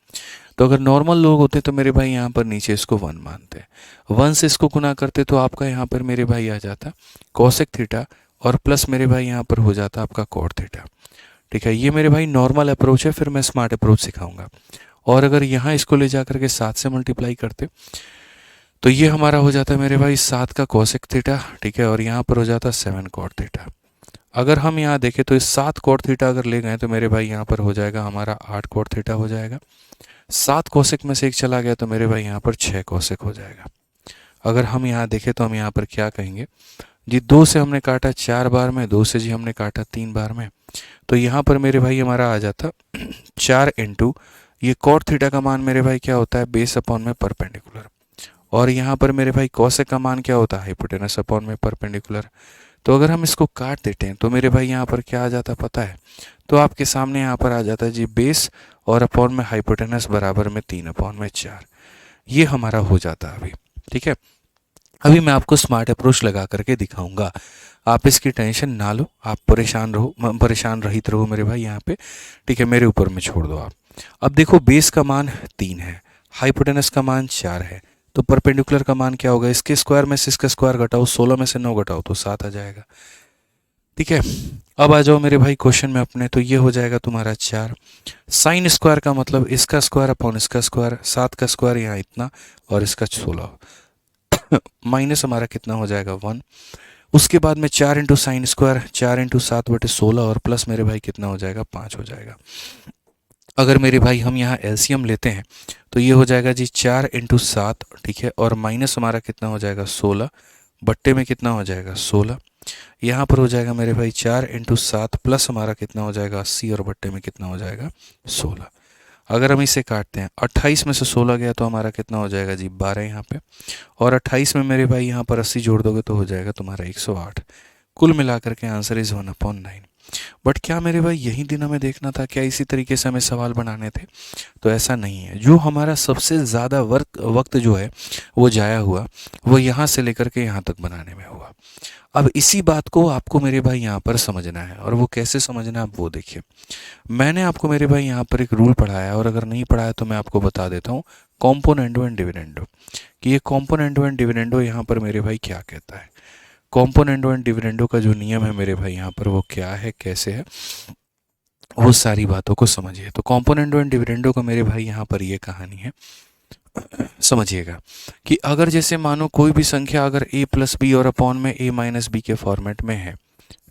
तो अगर नॉर्मल लोग होते तो मेरे भाई यहाँ पर नीचे इसको 1 मानते, 1 से इसको गुना करते तो आपका यहाँ पर मेरे भाई आ जाता कोसेक थीटा, और प्लस मेरे भाई यहाँ पर हो जाता आपका कॉट थीटा, ठीक है, ये मेरे भाई नॉर्मल अप्रोच है, फिर मैं स्मार्ट अप्रोच सिखाऊंगा। और अगर यहाँ इसको ले जा करके 7 से मल्टीप्लाई करते तो ये हमारा हो जाता है मेरे भाई 7 का कोसेक थीटा, ठीक है, और यहाँ पर हो जाता है 7 कॉट थीटा। अगर हम यहाँ देखें तो इस 7 कॉट थीटा अगर ले गए तो मेरे भाई यहाँ पर हो जाएगा हमारा 8 कॉट थीटा हो जाएगा। 7 कोसेक में से एक चला गया तो मेरे भाई यहाँ पर 6 कोसेक हो जाएगा। अगर हम यहाँ देखें तो हम यहाँ पर क्या कहेंगे जी, 2 से हमने काटा 4 बार में, 2 से जी हमने काटा 3 बार में, तो यहाँ पर मेरे भाई हमारा आ जाता 4 इंटू ये कॉट थीटा का मान मेरे भाई क्या होता है बेस अपॉन में परपेंडिकुलर, और यहाँ पर मेरे भाई कोसेक का मान क्या होता है हाइपोटेनस अपॉन में परपेंडिकुलर। तो अगर हम इसको काट देते हैं तो मेरे भाई यहाँ पर क्या आ जाता पता है, तो आपके सामने यहाँ पर आ जाता है जी बेस और अपॉन में हाइपोटेनस बराबर में 3 अपॉन में 4, ये हमारा हो जाता है अभी। ठीक है, अभी मैं आपको स्मार्ट अप्रोच लगा करके दिखाऊंगा, आप इसकी टेंशन ना लो, आप परेशान रहित रहो मेरे भाई यहाँ पे। ठीक है, मेरे ऊपर में छोड़ दो आप। अब देखो बेस का मान 3 है, हाइपोटेनस का मान 4 है, तो परपेंडिकुलर का मान क्या होगा, इसके स्क्वायर में से इसका स्क्वायर घटाओ, 16 में से 9 घटाओ तो 7 आ जाएगा। ठीक है, अब आ जाओ मेरे भाई क्वेश्चन में अपने, तो ये हो जाएगा तुम्हारा 4 साइन स्क्वायर का मतलब इसका स्क्वायर अपॉन इसका स्क्वायर, 7 का स्क्वायर यहाँ इतना और इसका 16 माइनस हमारा कितना हो जाएगा 1। उसके बाद में 4 इंटू साइन स्क्वायर, 4 इंटू 7/16 और प्लस मेरे भाई कितना हो जाएगा 5 हो जाएगा। अगर मेरे भाई हम यहाँ एलसीएम लेते हैं तो ये हो जाएगा जी 4 इंटू 7, ठीक है, और माइनस हमारा कितना हो जाएगा 16, बट्टे में कितना हो जाएगा 16, यहाँ पर हो जाएगा मेरे भाई 4 इंटू 7 प्लस हमारा कितना हो जाएगा 80 और बट्टे में कितना हो जाएगा 16। अगर हम इसे काटते हैं 28 में से 16 गया तो हमारा कितना हो जाएगा जी 12 यहाँ पे, और 28 में मेरे भाई यहाँ पर 80 जोड़ दोगे तो हो जाएगा तुम्हारा 108। कुल मिलाकर के आंसर इज 1/9। बट क्या मेरे भाई यही दिन हमें देखना था, क्या इसी तरीके से हमें सवाल बनाने थे? तो ऐसा नहीं है, जो हमारा सबसे ज़्यादा वक्त जो है वो जाया हुआ वो यहाँ से लेकर के यहाँ तक बनाने में हुआ। अब इसी बात को आपको मेरे भाई यहाँ पर समझना है, और वो कैसे समझना है आप वो देखिए। मैंने आपको मेरे भाई यहाँ पर एक रूल पढ़ाया, और अगर नहीं पढ़ाया तो मैं आपको बता देता हूँ, कॉम्पोनेंडो एंड डिविडेंडो, कि ये कॉम्पोनेंडो एंड डिविडेंडो यहाँ पर मेरे भाई क्या कहता है। कॉम्पोनेंडो एंड डिविडेंडो का जो नियम है मेरे भाई यहाँ पर वो क्या है, कैसे है, वो सारी बातों को समझिए। तो कॉम्पोनेंडो एंड डिविडेंडो का मेरे भाई यहाँ पर ये कहानी है, समझिएगा कि अगर जैसे मानो कोई भी संख्या अगर a प्लस बी और अपॉन में a माइनस बी के फॉर्मेट में है,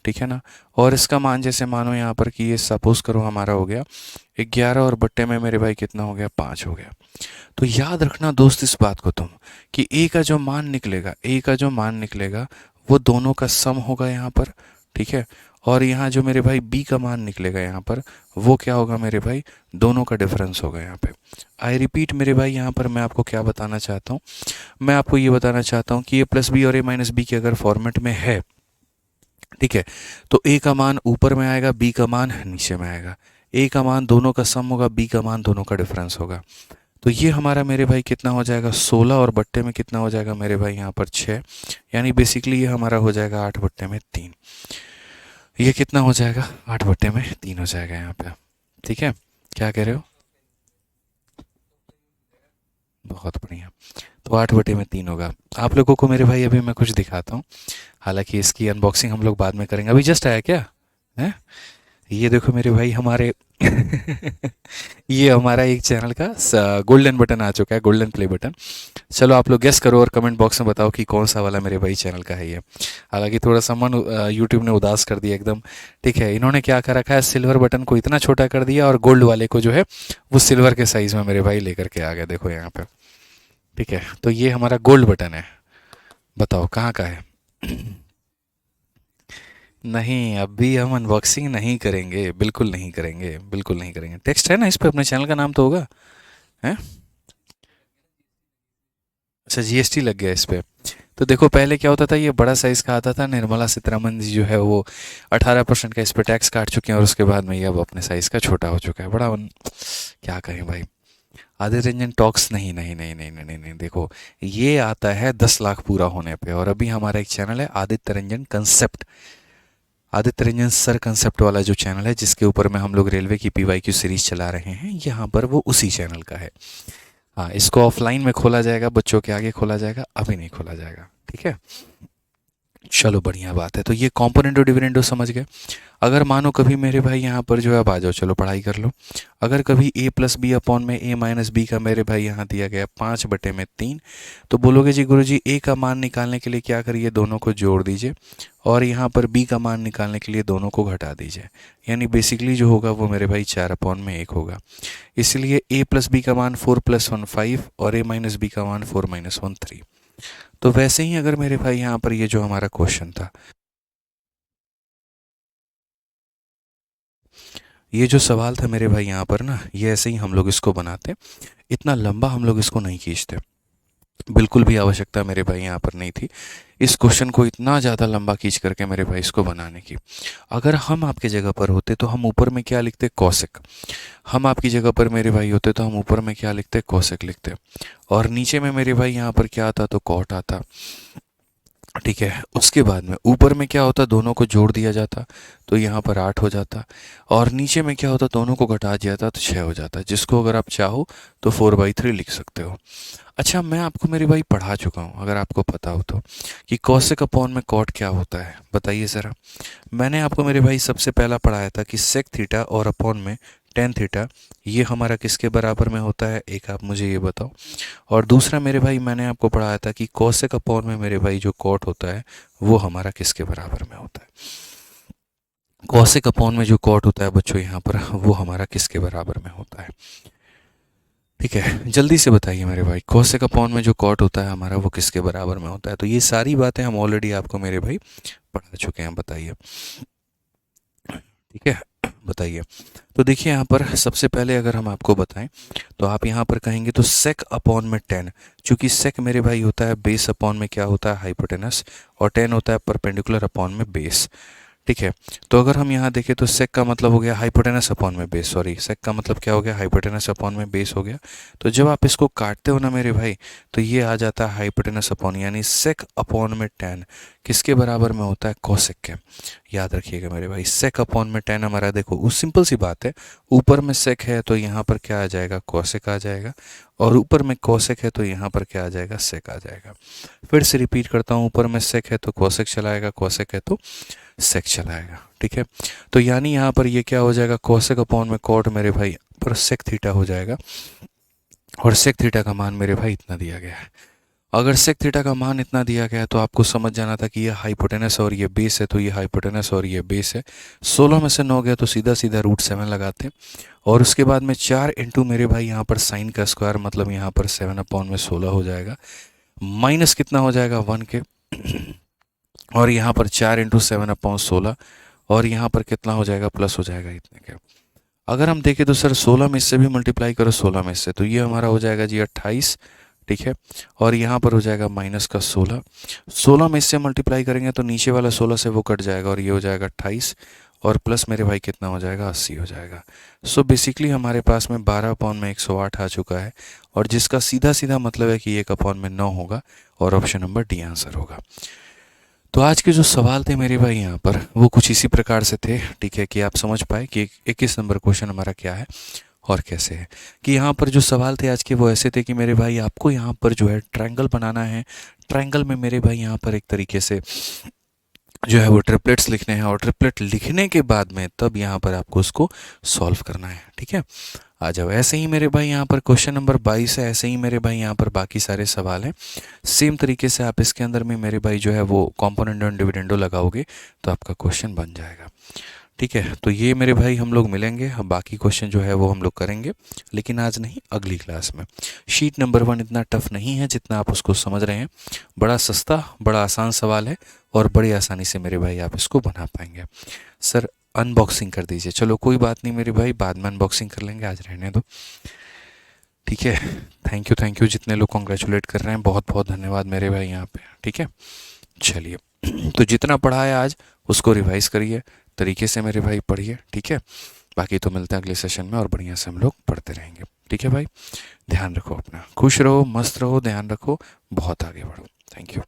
ठीक है ना, और इसका मान जैसे मानो यहाँ पर कि ये सपोज करो हमारा हो गया 11 और बट्टे में मेरे भाई कितना हो गया 5 हो गया। तो याद रखना दोस्त इस बात को तुम, कि a का जो मान निकलेगा, a का जो मान निकलेगा वो दोनों का सम होगा यहाँ पर, ठीक है, और यहाँ जो मेरे भाई b का मान निकलेगा यहाँ पर वो क्या होगा मेरे भाई, दोनों का डिफरेंस होगा यहाँ पे। आई रिपीट मेरे भाई, यहाँ पर मैं आपको क्या बताना चाहता हूँ, मैं आपको ये बताना चाहता हूँ कि a प्लस बी और a माइनस बी के अगर फॉर्मेट में है, ठीक है, तो a का मान ऊपर में आएगा, b का मान नीचे में आएगा, a का मान दोनों का सम होगा, b का मान दोनों का डिफरेंस होगा। तो ये हमारा मेरे भाई कितना हो जाएगा 16 और बट्टे में कितना हो जाएगा मेरे भाई यहाँ पर 6, यानी बेसिकली ये हमारा हो जाएगा 8 बट्टे में 3। ये कितना हो जाएगा 8 बट्टे में 3 हो जाएगा यहाँ पे। ठीक है, क्या कह रहे हो? बहुत बढ़िया, तो 8 बटे में 3 होगा। आप लोगों को मेरे भाई अभी मैं कुछ दिखाता हूँ, हालांकि इसकी अनबॉक्सिंग हम लोग बाद में करेंगे, अभी जस्ट आया क्या है? ये देखो मेरे भाई हमारे ये हमारा एक चैनल का गोल्डन बटन आ चुका है, गोल्डन प्ले बटन। चलो आप लोग गेस करो और कमेंट बॉक्स में बताओ कि कौन सा वाला मेरे भाई चैनल का है ये। हालांकि थोड़ा सा मन यूट्यूब ने उदास कर दिया एकदम। ठीक है, इन्होंने क्या कर रखा है, सिल्वर बटन को इतना छोटा कर दिया और गोल्ड वाले को जो है वो सिल्वर के साइज़ में मेरे भाई लेकर के आ गया, देखो यहाँ पे। ठीक है, तो ये हमारा गोल्ड बटन है, बताओ कहाँ का है? नहीं, अभी हम अनबॉक्सिंग नहीं करेंगे, बिल्कुल नहीं करेंगे, बिल्कुल नहीं करेंगे। टेक्स्ट है ना इस पे, अपने चैनल का नाम तो होगा है। अच्छा, जीएसटी लग गया इस पे। तो देखो पहले क्या होता था, ये बड़ा साइज़ का आता था, निर्मला सीतारमन जी जो है वो 18% का इस पे टैक्स काट चुके हैं, और उसके बाद में ये अब अपने साइज़ का छोटा हो चुका है, बड़ा क्या कहें भाई। आदित्य रंजन टॉक्स, नहीं नहीं नहीं नहीं नहीं नहीं नहीं, देखो ये आता है 10 लाख पूरा होने पे, और अभी हमारा एक चैनल है Aditya Ranjan concept, Aditya Ranjan sir concept वाला जो चैनल है जिसके ऊपर में हम लोग रेलवे की पीवाईक्यू सीरीज चला रहे हैं, यहाँ पर वो उसी चैनल का है। हाँ, इसको ऑफलाइन में खोला जाएगा, बच्चों के आगे खोला जाएगा, अभी नहीं खोला जाएगा। ठीक है, चलो बढ़िया बात है। तो ये कॉम्पोनेंट और डिविडेंडो समझ गए। अगर मानो कभी मेरे भाई यहाँ पर जो है, अब आ जाओ चलो पढ़ाई कर लो। अगर कभी a प्लस बी अपॉन में a माइनस बी का मेरे भाई यहाँ दिया गया 5/3, तो बोलोगे जी गुरुजी a का मान निकालने के लिए क्या करिए, दोनों को जोड़ दीजिए, और यहाँ पर b का मान निकालने के लिए दोनों को घटा दीजिए। यानी बेसिकली जो होगा वो मेरे भाई 4/1 होगा। इसलिए a प्लस बी का मान 4 + 1 5 और a माइनस बी का मान 4 - 1 3। तो वैसे ही अगर मेरे भाई यहाँ पर ये जो हमारा क्वेश्चन था, ये जो सवाल था मेरे भाई यहाँ पर ना, ये ऐसे ही हम लोग इसको बनाते, इतना लंबा हम लोग इसको नहीं खींचते। बिल्कुल भी आवश्यकता मेरे भाई यहाँ पर नहीं थी इस क्वेश्चन को इतना ज़्यादा लंबा खींच करके मेरे भाई इसको बनाने की। अगर हम आपके जगह पर होते तो हम ऊपर में क्या लिखते, कौशिक। हम आपकी जगह पर मेरे भाई होते तो हम ऊपर में क्या लिखते, कौशिक लिखते, और नीचे में मेरे भाई यहाँ पर क्या आता, तो कॉट आता। ठीक है, उसके बाद में ऊपर में क्या होता, दोनों को जोड़ दिया जाता तो यहाँ पर 8 हो जाता, और नीचे में क्या होता, दोनों को घटा दिया जाता तो 6 हो जाता, जिसको अगर आप चाहो तो 4/3 लिख सकते हो। अच्छा, मैं आपको मेरे भाई पढ़ा चुका हूँ, अगर आपको पता हो तो, कि कौशिक अपॉन में कॉट क्या होता है, बताइए ज़रा। मैंने आपको मेरे भाई सबसे पहला पढ़ाया था कि सेक थीटा और अपॉन में टेन थीटा, ये हमारा किसके बराबर में होता है, एक आप मुझे ये बताओ। और दूसरा मेरे भाई मैंने आपको पढ़ाया था कि कौशिक अपॉन में मेरे भाई जो कॉट होता है वो हमारा किसके बराबर में होता है। कौशिक अपॉन में जो कॉट होता है बच्चों यहाँ पर, वो हमारा किसके बराबर में होता है। ठीक है, जल्दी से बताइए मेरे भाई, कौशिक अपॉन में जो कॉट होता है हमारा वो किसके बराबर में होता है। तो ये सारी बातें हम ऑलरेडी आपको मेरे भाई पढ़ा चुके हैं, बताइए। ठीक है, बताइए। तो देखिए यहाँ पर सबसे पहले अगर हम आपको बताएं तो आप यहाँ पर कहेंगे तो सेक अपॉन में 10, चूंकि सेक मेरे भाई होता है बेस अपॉन में क्या होता है, हाइपोटेनस, और 10 होता है परपेंडिकुलर अपॉन में बेस। ठीक है, तो अगर हम यहाँ देखें तो सेक का मतलब हो गया हाइपोटेनस अपॉन में बेस, सॉरी सेक का मतलब क्या हो गया, हाइपोटेनस अपॉन में बेस हो गया। तो जब आप इसको काटते हो ना मेरे भाई, तो ये आ जाता है हाइपोटेनस अपॉन, यानी सेक अपॉन में 10 किसके बराबर में होता है, कौशिक के। याद रखिएगा मेरे भाई, सेक अपॉन में 10 हमारा, देखो उस सिंपल सी बात है, ऊपर में सेक है तो यहाँ पर क्या आ जाएगा, कौशिक आ जाएगा, और ऊपर में कौशिक है तो यहाँ पर क्या आ जाएगा, सेक आ जाएगा। फिर से रिपीट करता हूँ, ऊपर में सेक है तो कौशिक चलाएगा, कौशिक है तो सेक चलाएगा। ठीक है, तो यानी यहाँ पर ये क्या हो जाएगा, कौशिक अपॉन में कॉट मेरे भाई पर सेक थीटा हो जाएगा, और सेक थीटा का मान मेरे भाई इतना दिया गया है। अगर सेक थीटा का मान इतना दिया गया है तो आपको समझ जाना था कि ये हाइपोटेनस और ये बेस है, तो ये हाइपोटेनस और ये बेस है। 16 में से 9 गया तो सीधा सीधा √7 लगाते, और उसके बाद में 4 इंटू मेरे भाई यहाँ पर साइन का स्क्वायर, मतलब यहाँ पर 7 अपॉन में 16 हो जाएगा, माइनस कितना हो जाएगा 1 के, और यहाँ पर 4 इंटू 7/16, और यहाँ पर कितना हो जाएगा, प्लस हो जाएगा इतने के। अगर हम देखें तो सर 16 में इससे भी मल्टीप्लाई करो, 16 में इससे, तो ये हमारा हो जाएगा जी 28। ठीक है, और यहाँ पर हो जाएगा माइनस का 16, 16 में इससे मल्टीप्लाई करेंगे तो नीचे वाला 16 से वो कट जाएगा, और ये हो जाएगा 28, और प्लस मेरे भाई कितना हो जाएगा, 80 हो जाएगा। सो बेसिकली हमारे पास में 12/108 आ चुका है, और जिसका सीधा सीधा मतलब है कि 1/9 होगा, और ऑप्शन नंबर डी आंसर होगा। तो आज के जो सवाल थे मेरे भाई यहाँ पर, वो कुछ इसी प्रकार से थे। ठीक है, कि आप समझ पाए कि 21 नंबर क्वेश्चन हमारा क्या है और कैसे है। कि यहाँ पर जो सवाल थे आज के वो ऐसे थे कि मेरे भाई आपको यहाँ पर जो है ट्रायंगल बनाना है। ट्रायंगल में मेरे भाई यहाँ पर एक तरीके से जो है वो ट्रिपलेट्स लिखने हैं, और ट्रिपलेट लिखने के बाद में तब यहाँ पर आपको उसको सॉल्व करना है। ठीक है, आ जाओ। ऐसे ही मेरे भाई यहाँ पर क्वेश्चन नंबर 22 है, ऐसे ही मेरे भाई यहाँ पर बाकी सारे सवाल हैं। सेम तरीके से आप इसके अंदर में मेरे भाई जो है वो कॉम्पोनेंट और डिविडेंडो लगाओगे तो आपका क्वेश्चन बन जाएगा। ठीक है, तो ये मेरे भाई हम लोग मिलेंगे, हम बाकी क्वेश्चन जो है वो हम लोग करेंगे, लेकिन आज नहीं, अगली क्लास में। शीट नंबर 1 इतना टफ नहीं है जितना आप उसको समझ रहे हैं, बड़ा सस्ता बड़ा आसान सवाल है, और बड़ी आसानी से मेरे भाई आप इसको बना पाएंगे। सर अनबॉक्सिंग कर दीजिए, चलो कोई बात नहीं मेरे भाई, बाद में अनबॉक्सिंग कर लेंगे, आज रहने दो। ठीक है, थैंक यू जितने लोग कॉन्ग्रेचुलेट कर रहे हैं, बहुत बहुत धन्यवाद मेरे भाई यहाँ पे। ठीक है, चलिए तो जितना पढ़ा है आज उसको रिवाइज करिए, तरीके से मेरे भाई पढ़िए। ठीक है, बाकी तो मिलते हैं अगले सेशन में, और बढ़िया से हम लोग पढ़ते रहेंगे। ठीक है भाई, ध्यान रखो अपना, खुश रहो, मस्त रहो, ध्यान रखो, बहुत आगे बढ़ो। Thank you.